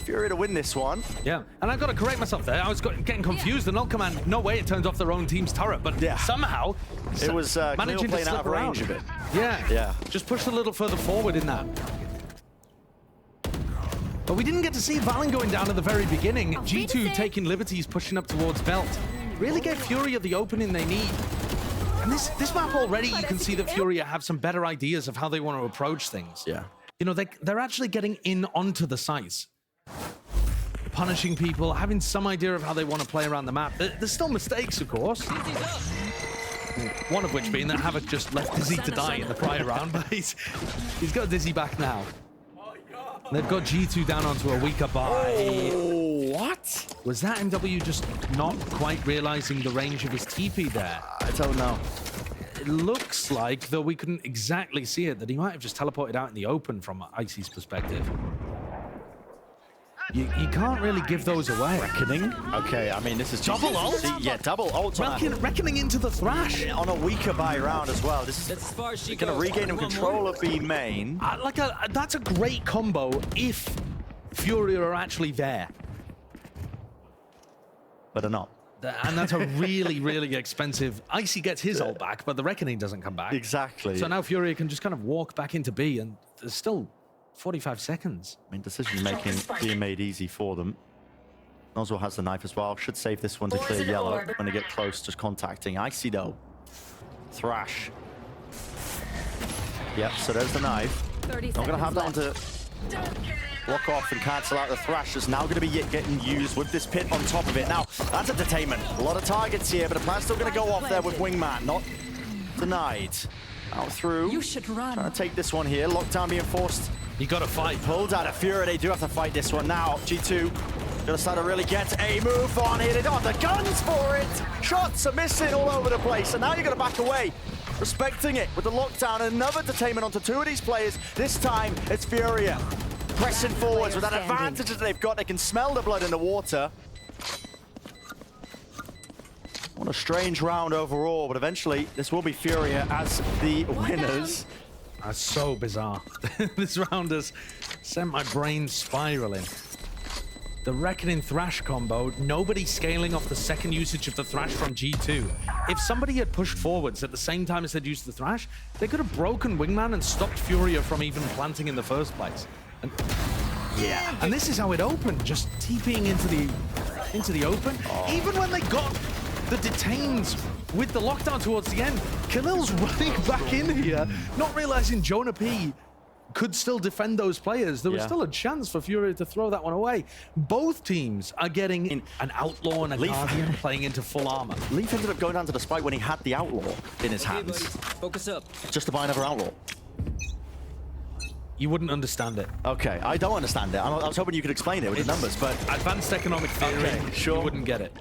Furia to win this one. Yeah, and I've got to correct myself there. I was getting confused. The null command, no way it turns off their own team's turret, but somehow it was managing playing to out of range of it. Yeah, just pushed a little further forward in that. But we didn't get to see Valen going down at the very beginning. G2 taking liberties, pushing up towards Belt. Really gave Furia the opening they need. And this map already, you can see that Furia have some better ideas of how they want to approach things. Yeah. You know, they're actually getting in onto the sites. Punishing people, having some idea of how they want to play around the map. There's still mistakes, of course. One of which being that Havoc just left Dizzy to die in the prior round, but he's got Dizzy back now. They've got G2 down onto a weaker buy. Oh, what? Was that MW just not quite realizing the range of his TP there? I don't know. It looks like, though we couldn't exactly see it, that he might have just teleported out in the open from Icy's perspective. You can't really give those away. Reckoning? Okay, I mean, this is double ult? Yeah, double ult. Reckoning into the Thrash. On a weaker buy round as well. This is going to regain control of B main. That's a great combo if Furia are actually there. But they're not. And that's a really, really expensive. Icy gets his ult back, but the Reckoning doesn't come back. Exactly. So now Furia can just kind of walk back into B, and there's still 45 seconds. I mean, decision-making being made easy for them. Nozzle has the knife as well. Should save this one to clear yellow when they get close, just contacting. Icy, though. Thrash. Yep, so there's the knife. Not going to have that one to block off and cancel out the Thrash. Is now going to be getting used with this pit on top of it. Now, that's a detainment. A lot of targets here, but the plan's still going to go off there with Wingman. Not denied. Out through. You should run. Trying to take this one here. Lockdown being forced. You got to fight. Pulled out of Furia. They do have to fight this one now. G2 gonna start to really get a move on here. They don't have the guns for it. Shots are missing all over the place. And now you're gonna back away. Respecting it with the lockdown. Another detainment onto 2 of these players. This time it's Furia. Pressing forwards with that advantage that they've got. They can smell the blood in the water. What a strange round overall, but eventually this will be Furia as the winners. That's so bizarre. This round has sent my brain spiraling. The Reckoning Thrash combo, nobody scaling off the second usage of the Thrash from G2. If somebody had pushed forwards at the same time as they'd used the Thrash, they could have broken Wingman and stopped Furia from even planting in the first place. And yeah, and this is how it opened, just TPing into the open. Even when they got the detained with the lockdown towards the end, Khalil's running back in here, not realizing Jonah P could still defend those players. There was still a chance for Furia to throw that one away. Both teams are getting an Outlaw and a Guardian playing into full armor. Leaf ended up going down to the spike when he had the Outlaw in his hands. Focus up. Just to buy another Outlaw. You wouldn't understand it. Okay, I don't understand it. I was hoping you could explain it with the numbers, but... Advanced economic theory, sure. You wouldn't get it.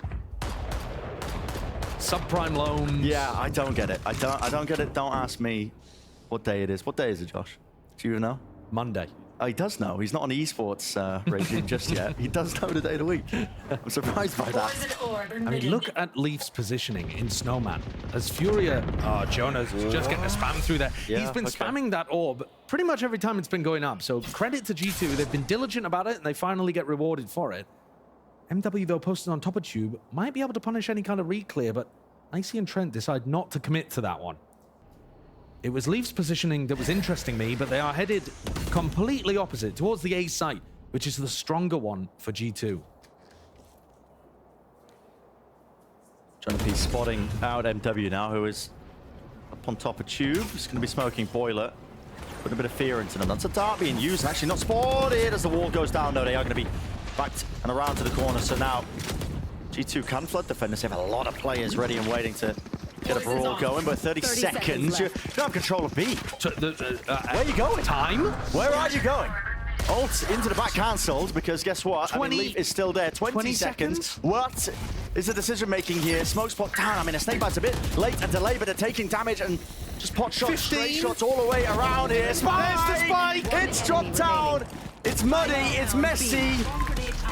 Subprime loans. Yeah, I don't get it. I don't get it. Don't ask me what day it is. What day is it, Josh? Do you know? Monday. Oh, he does know. He's not on the esports regime just yet. He does know the day of the week. I'm surprised by that. I mean, look at Leaf's positioning in Snowman. As Furia... Oh, Jonah's just getting a spam through there. Yeah, He's been spamming that orb pretty much every time it's been going up. So credit to G2. They've been diligent about it, and they finally get rewarded for it. MW, though, posted on top of Tube, might be able to punish any kind of re-clear, but Icy and Trent decide not to commit to that one. It was Leaf's positioning that was interesting me, but they are headed completely opposite towards the A site, which is the stronger one for G2. Trying to be spotting out MW now, who is up on top of Tube. He's going to be smoking Boiler. Put a bit of fear into them. That's a dart being used. Actually not spotted as the wall goes down. No, they are going to be backed and around to the corner. So now G2 can flood defenders. They have a lot of players ready and waiting to get a brawl going. But 30 seconds. You don't have control of B. So Where are you going? Time? Where are you going? Ult into the back cancelled because guess what? 20 I mean, Leaf is still there. 20 seconds. What is the decision making here? Smoke spot down. I mean, a snake bite's a bit late and delayed, but they're taking damage and just pot shots, 15. straight shots all the way around here. Spike! There's the spike! It's dropped down. It's muddy. It's messy.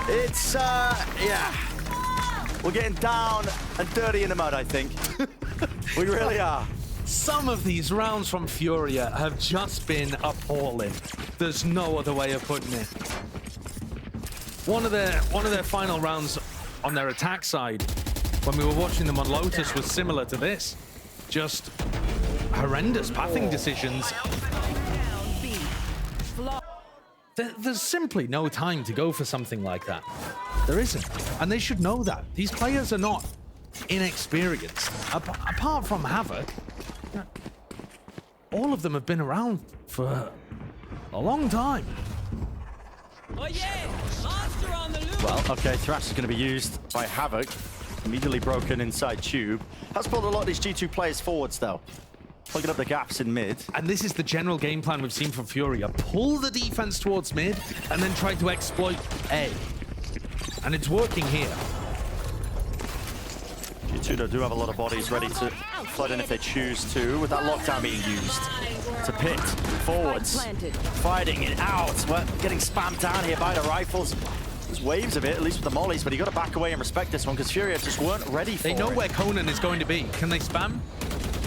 It's yeah. We're getting down and dirty in the mud, I think. We really are. Some of these rounds from Furia have just been appalling. There's no other way of putting it. One of their final rounds on their attack side, when we were watching them on Lotus, was similar to this. Just horrendous pathing decisions. There's simply no time to go for something like that. There isn't. And they should know that. These players are not inexperienced. Apart from Havoc, all of them have been around for a long time. Oh yeah! Monster on the loose! Well, okay, Thrash is going to be used by Havoc. Immediately broken inside Tube. Has pulled a lot of these G2 players forwards, though. Plugging up the gaps in mid. And this is the general game plan we've seen from Furia. Pull the defense towards mid and then try to exploit A. And it's working here. G2 do have a lot of bodies ready to flood in if they choose to, with that lockdown being used. To pit, forwards, fighting it out. We're getting spammed down here by the rifles. There's waves of it, at least with the mollies, but you got to back away and respect this one because Furia just weren't ready for it. They know where Conan is going to be. Can they spam?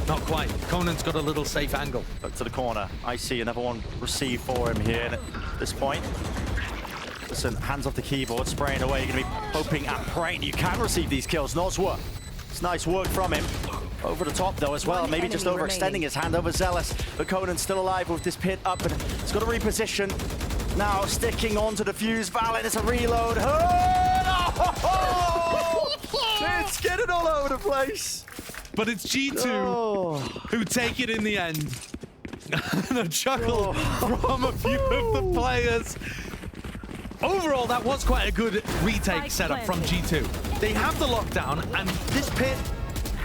Not quite. Conan's got a little safe angle. Back to the corner. I see another one received for him here. And at this point, listen, hands off the keyboard, spraying away. You're going to be hoping and praying you can receive these kills. Noswa. It's nice work from him. Over the top, though, as well. Maybe just overextending his hand over Zealous. But Conan's still alive with this pit up, and he's got to reposition. Now sticking onto the fuse. Valorant, it's a reload. Oh! It's getting all over the place. But it's G2 who take it in the end. And a chuckle from a few of the players. Overall, that was quite a good retake setup from G2. They have the lockdown, and this pit,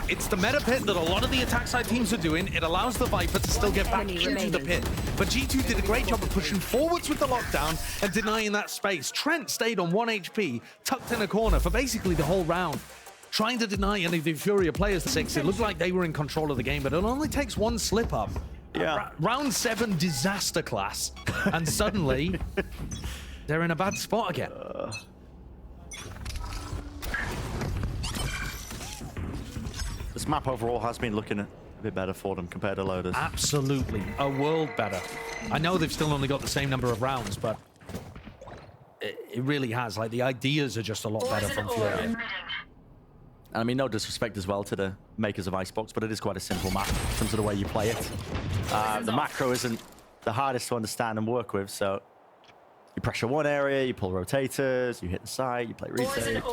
it's the meta pit that a lot of the attack side teams are doing. It allows the Viper to still get back into the pit. But G2 did a great job of pushing forwards with the lockdown and denying that space. Trent stayed on 1 HP, tucked in a corner for basically the whole round, trying to deny any of the Furia players the 6. It looked like they were in control of the game, but it only takes one slip up. Yeah. Round 7 disaster class, and suddenly they're in a bad spot again. This map overall has been looking a bit better for them compared to Lotus. Absolutely, a world better. I know they've still only got the same number of rounds, but it really has. Like, the ideas are just a lot better from Furia. And I mean, no disrespect as well to the makers of Icebox, but it is quite a simple map in terms of the way you play it. The macro isn't the hardest to understand and work with, so you pressure one area, you pull rotators, you hit the side, you play retake,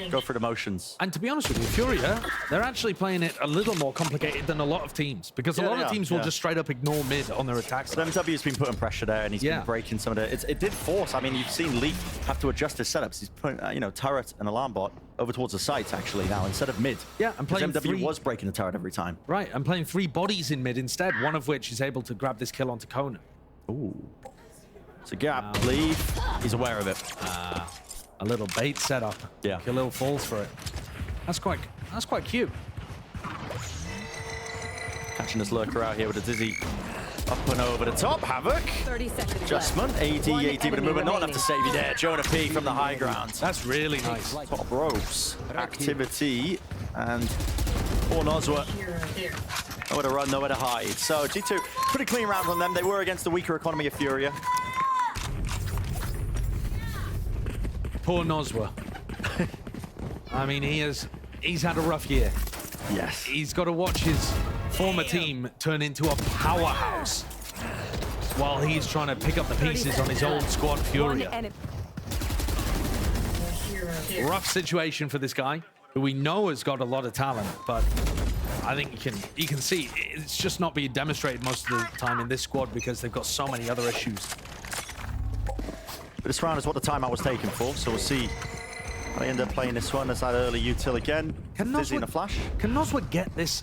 go through the motions. And to be honest with you, Furia, they're actually playing it a little more complicated than a lot of teams, because a lot of teams will just straight up ignore mid on their attacks. But MW's been putting pressure there, and he's been breaking some of the... It did force. I mean, you've seen Leaf have to adjust his setups. He's putting, you know, turret and alarm bot over towards the sites, actually, now, instead of mid. Yeah, and playing MW was breaking the turret every time. Right, and playing 3 bodies in mid instead, one of which is able to grab this kill onto Conan. Ooh. It's a gap, Leaf. He's aware of it. A little bait setup. Yeah. Khalil falls for it. That's quite cute. Catching this lurker out here with a dizzy up and over the top. Havoc. 30 seconds Adjustment. left. 80 with a movement. Not enough to save you there. Jonah P from the high ground. That's really nice. Top ropes. Activity. And poor Noswa. Nowhere to run, nowhere to hide. So G2, pretty clean round from them. They were against the weaker economy of Furia. Poor Noswa. I mean, he's had a rough year. Yes. He's got to watch his former team turn into a powerhouse while he's trying to pick up the pieces on his old squad Furia. Rough situation for this guy, who we know has got a lot of talent, but I think you can see it's just not being demonstrated most of the time in this squad because they've got so many other issues. But this round is what the timeout was taken for, so we'll see how they end up playing this one as that early util again. Dizzy in a flash. Can Noswa get this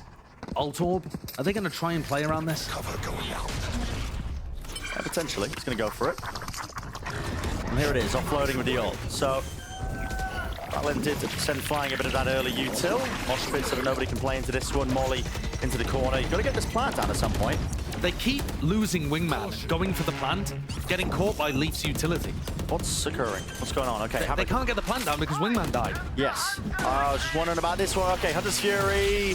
ult orb? Are they going to try and play around this? Yeah, potentially. He's going to go for it. And here it is, offloading with the ult. So Valorant did send flying a bit of that early util. Mosh pit so that nobody can play into this one. Molly into the corner. You've got to get this plant down at some point. They keep losing Wingman, going for the plant, getting caught by Leaf's utility. What's occurring? What's going on? Okay, They can't get the plant down because Wingman died. Yes. I was just wondering about this one. Okay, Hunter's Fury.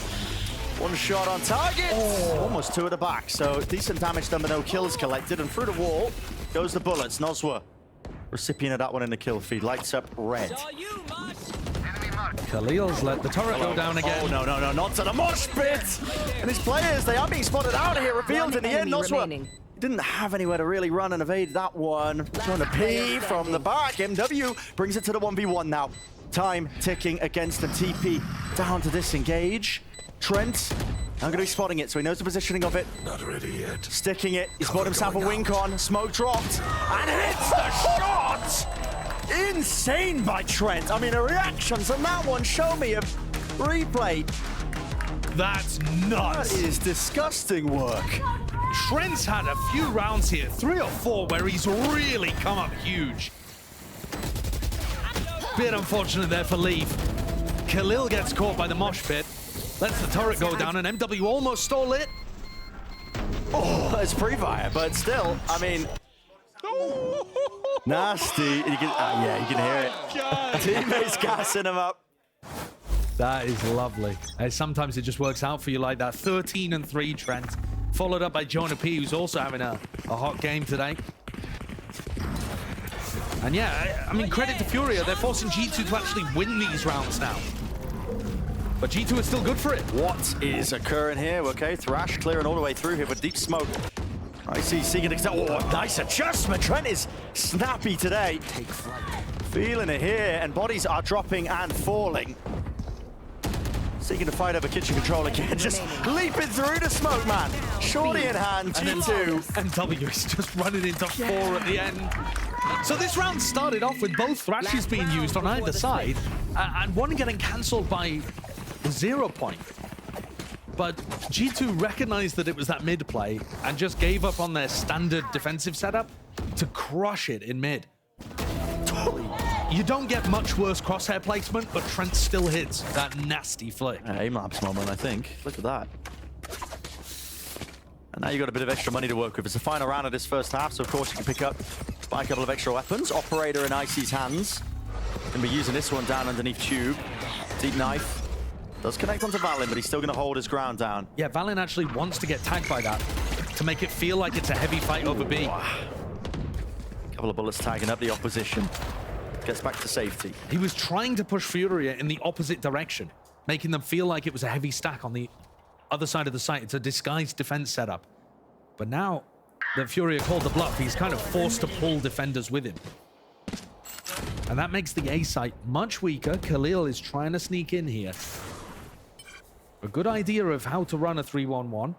One shot on target. Oh, almost two at the back. So decent damage done, but no kills collected. And through the wall goes the bullets. Noswa, recipient of that one in the kill feed, lights up red. Saw you, Mosh. Khalil's let the turret go down again. Oh, no, not to the mosh pit. And his players, they are being spotted out here, revealed in the end. Noswa didn't have anywhere to really run and evade that one. Trying to P from the back. MW brings it to the 1v1 now. Time ticking against the TP. Down to disengage. Trent, I'm going to be spotting it, so he knows the positioning of it. Not ready yet. Sticking it. He's bought himself a wink on. Smoke dropped. And hits the shot! Insane by Trent. I mean, a reaction from that one. Show me a replay. That's nuts. That is disgusting work. Trent's had a few rounds here, 3 or 4, where he's really come up huge. Bit unfortunate there for Leaf. Khalil gets caught by the mosh pit. Lets the turret go down, and MW almost stole it. Oh, it's pre-fire, but still, I mean, nasty. You can, yeah, you can hear it. Teammates gassing him up. That is lovely. Sometimes it just works out for you like that. 13-3 Trent, followed up by Jonah P, who's also having a hot game today. And yeah, I mean, credit to Furia. They're forcing G2 to actually win these rounds now. But G2 is still good for it. What is occurring here? Okay, Thrash clearing all the way through here with deep smoke. I see Seeking extend. Oh, nice adjustment. Trent is snappy today. Take flight. Feeling it here, and bodies are dropping and falling. Seeking to fight over kitchen control again, just leaping through the smoke, man. Shorty in hand, G2. MW is just running into 4 at the end. So this round started off with both Thrashes being used on either side, and one getting cancelled by 0 point. But G2 recognized that it was that mid play and just gave up on their standard defensive setup to crush it in mid. You don't get much worse crosshair placement, but Trent still hits that nasty flick. Aim-lapse moment, I think. Look at that. And now you've got a bit of extra money to work with. It's the final round of this first half, so of course you can pick up, buy a couple of extra weapons. Operator in Icy's hands. Gonna be using this one down underneath Tube. Deep knife. Does connect onto Valin, but he's still gonna hold his ground down. Yeah, Valin actually wants to get tagged by that to make it feel like it's a heavy fight over B. Couple of bullets tagging up the opposition. Gets back to safety. He was trying to push Furia in the opposite direction, making them feel like it was a heavy stack on the other side of the site. It's a disguised defense setup. But now that Furia called the bluff, he's kind of forced to pull defenders with him. And that makes the A site much weaker. Khalil is trying to sneak in here. A good idea of how to run a 3-1-1.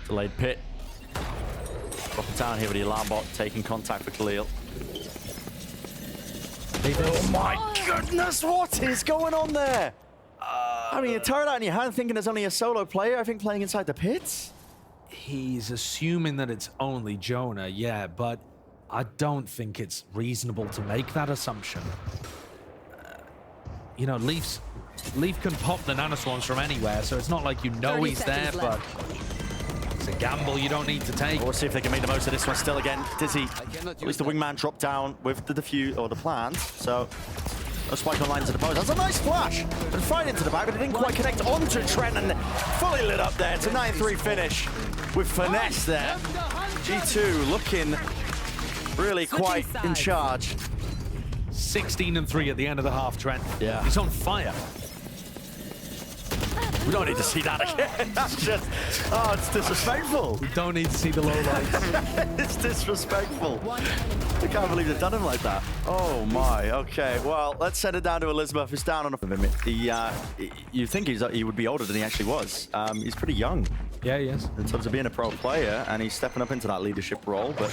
Delayed pit. Drop it down here with the alarm bot taking contact with Khalil. Oh my goodness, what is going on there? I mean, you turn out in your hand thinking there's only a solo player, I think, playing inside the pits. He's assuming that it's only Jonah, yeah, but I don't think it's reasonable to make that assumption. You know, Leaf can pop the nanoswarms from anywhere, so it's not like you know he's there, but it's a gamble you don't need to take. We'll see if they can make the most of this one still again. Dizzy, at least the wingman dropped down with the defuse, or the plant, so no spike on line to the post. That's a nice flash, and fine into the back, but it didn't quite connect onto Trent, and fully lit up there. It's a 9-3 finish with finesse there. G2 looking really quite in charge. 16-3 at the end of the half, Trent. Yeah. He's on fire. We don't need to see that again. That's just, oh, it's disrespectful. We don't need to see the low lights. It's disrespectful. I can't believe they've done him like that. Oh my, okay. Well, let's send it down to Elizabeth, who's down on a minute. You think he would be older than he actually was. He's pretty young. Yeah, he is. In terms of being a pro player, and he's stepping up into that leadership role, but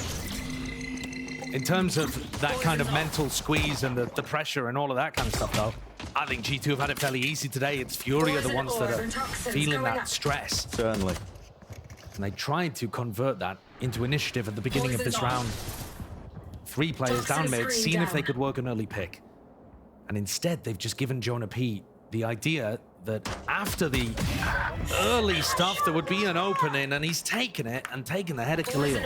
in terms of that kind of mental squeeze and the pressure and all of that kind of stuff, though, I think G2 have had it fairly easy today. It's Furia the ones that are feeling that stress. certainly. And they tried to convert that into initiative at the beginning of this round. 3 players down mid, seeing if they could work an early pick. And instead, they've just given Jonah P the idea that after the early stuff, there would be an opening, and he's taken it and taken the head of Khalil.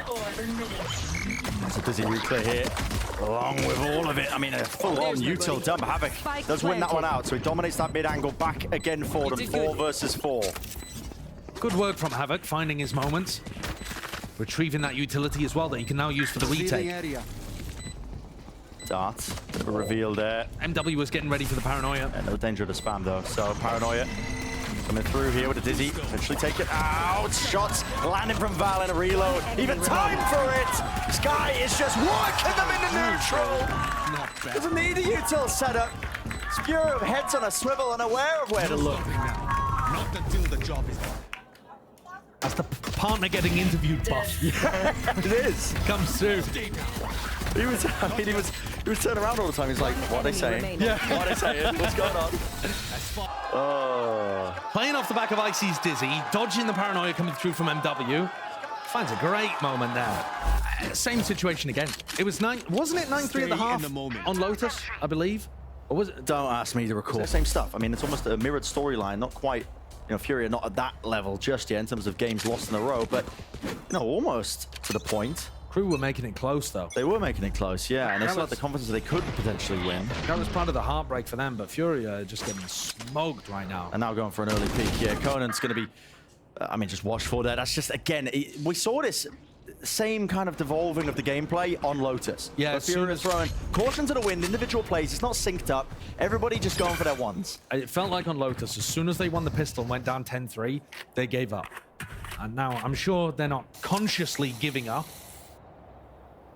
It's a busy replay here, along with all of it. I mean, a full-on util dump. Havoc does win that one out, so he dominates that mid angle back again for them. 4 versus 4. Good work from Havoc, finding his moments. Retrieving that utility as well that he can now use for the retake. Darts, bit of a reveal there. MW was getting ready for the paranoia. No danger of the spam though, so paranoia coming through here with a dizzy. Eventually take it out. Shots landing from Val in a reload. Even time for it. Sky is just working them into neutral. Doesn't need a util setup. Furia of heads on a swivel and aware of where to look. Not until the job is done. That's the partner getting interviewed buff. Yeah, it is. Comes through. He was turning around all the time. He's like, what are they saying? Yeah. What are they saying? What's going on? Oh. Playing off the back of Icy's dizzy, dodging the paranoia coming through from MW. Finds a great moment there. Same situation again. It was wasn't it 9-3 at the half on Lotus, I believe? Or was it? Don't ask me to recall. Same stuff. I mean, it's almost a mirrored storyline, not quite. You know, Furia not at that level just yet in terms of games lost in a row, but you know, almost to the point. Crew were making it close, though. They were making it close, yeah, and they still had the confidence that they could potentially win. That was part of the heartbreak for them, but Furia just getting smoked right now. And now going for an early peek here. Conan's going to be, I mean, just watch for that. That's just, again, we saw this same kind of devolving of the gameplay on Lotus. Yeah, Furia's throwing caution to the wind, individual plays, it's not synced up. Everybody just going for their ones. It felt like on Lotus, as soon as they won the pistol and went down 10-3, they gave up. And now I'm sure they're not consciously giving up.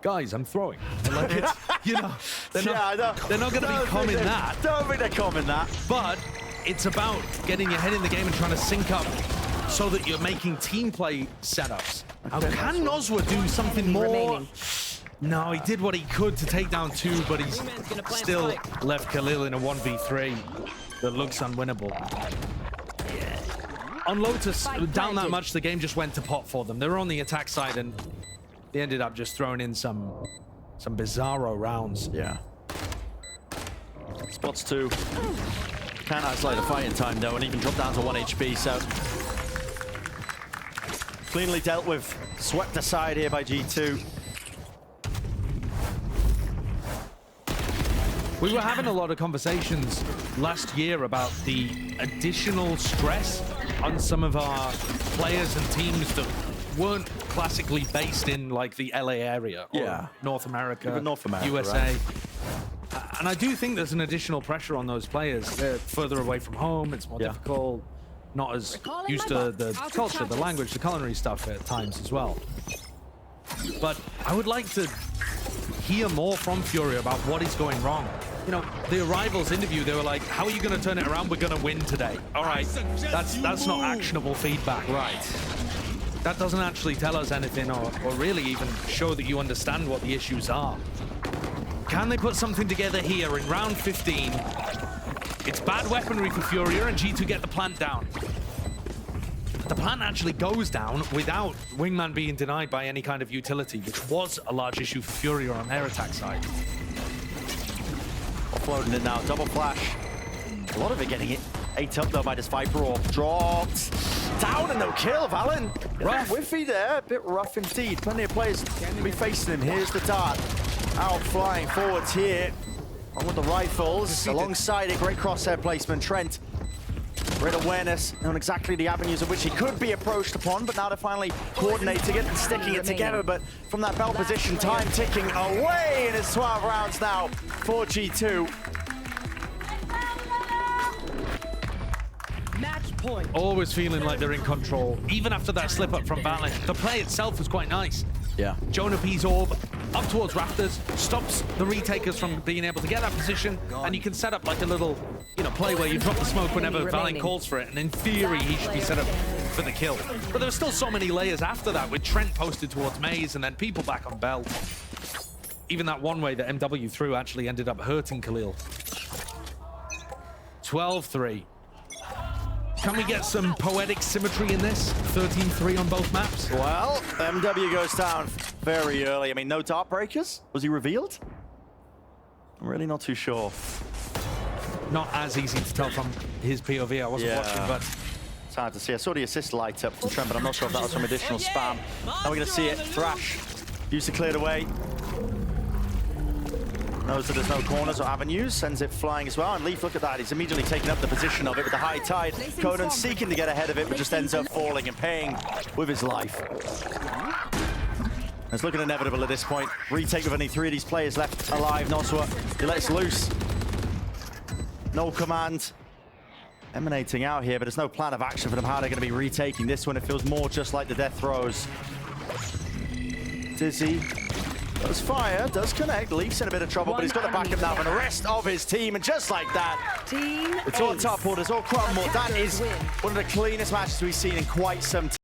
Guys, I'm throwing. Like it's, you know, they're not going to be common that. Don't think they're common that. But it's about getting your head in the game and trying to sync up so that you're making team play setups. Now, can Nozwa do something more? Remaining. No, he did what he could to take down 2, but he's still left Khalil in a 1v3 that looks unwinnable. On Lotus, down that much, the game just went to pot for them. They were on the attack side, and they ended up just throwing in some bizarro rounds. Yeah. Spots 2. Can't isolate the fighting time though, and even drop down to 1 HP, so cleanly dealt with, swept aside here by G2. We were having a lot of conversations last year about the additional stress on some of our players and teams that weren't classically based in like the LA area or North America, even North America, USA. right? And I do think there's an additional pressure on those players. They're further away from home, it's more difficult, not as used to the culture, the language, the culinary stuff at times as well. But I would like to hear more from Furia about what is going wrong. You know, the Arrivals interview, they were like, how are you going to turn it around? We're going to win today. All right, that's not actionable feedback. Right. That doesn't actually tell us anything or really even show that you understand what the issues are. Can they put something together here in round 15? It's bad weaponry for Furia and G2 get the plant down. The plant actually goes down without Wingman being denied by any kind of utility, which was a large issue for Furia on their attack side. Floating it now, double flash. A lot of it getting it ate up though by this Viper Orb. Dropped down and no kill, Valen. Rough. Whiffy there, a bit rough indeed. Plenty of players to be facing him. Here's the dart. Out flying forwards here. On with the rifles. Alongside it, great crosshair placement. Trent, great awareness on exactly the avenues of which he could be approached upon, but now they're finally coordinating it and sticking it together. But from that bell position, time ticking away, and it's 12 rounds now for G2. Match point. Always feeling like they're in control. Even after that slip up from Valorant, the play itself was quite nice. Yeah. Jonah P's orb up towards Rafters, stops the retakers from being able to get that position, and you can set up like a little, play where you drop the smoke whenever Valorant calls for it, and in theory, he should be set up for the kill. But there were still so many layers after that, with Trent posted towards Maze, and then people back on Bell. Even that one way that MW threw actually ended up hurting Khalil. 12-3. Can we get some poetic symmetry in this? 13-3 on both maps? Well, MW goes down very early. I mean, no dart breakers? Was he revealed? I'm really not too sure. Not as easy to tell from his POV. I wasn't watching, but it's hard to see. I saw the assist light up from Trent, but I'm not sure if that was from additional spam. Now we're going to see it. Thrash used to clear it away. Knows that there's no corners or avenues, sends it flying as well. And Leaf, look at that, he's immediately taken up the position of it with the high tide. Conan seeking to get ahead of it, but just ends up falling and paying with his life. It's looking inevitable at this point. Retake with only 3 of these players left alive. Noswa, he lets loose. No command emanating out here, but there's no plan of action for them how they're going to be retaking this one. It feels more just like the death throws. Dizzy does fire, does connect. Leaf's in a bit of trouble, but he's got to back him now from the rest of his team. And just like that, it's all top orders, all crumbled. That is one of the cleanest matches we've seen in quite some time.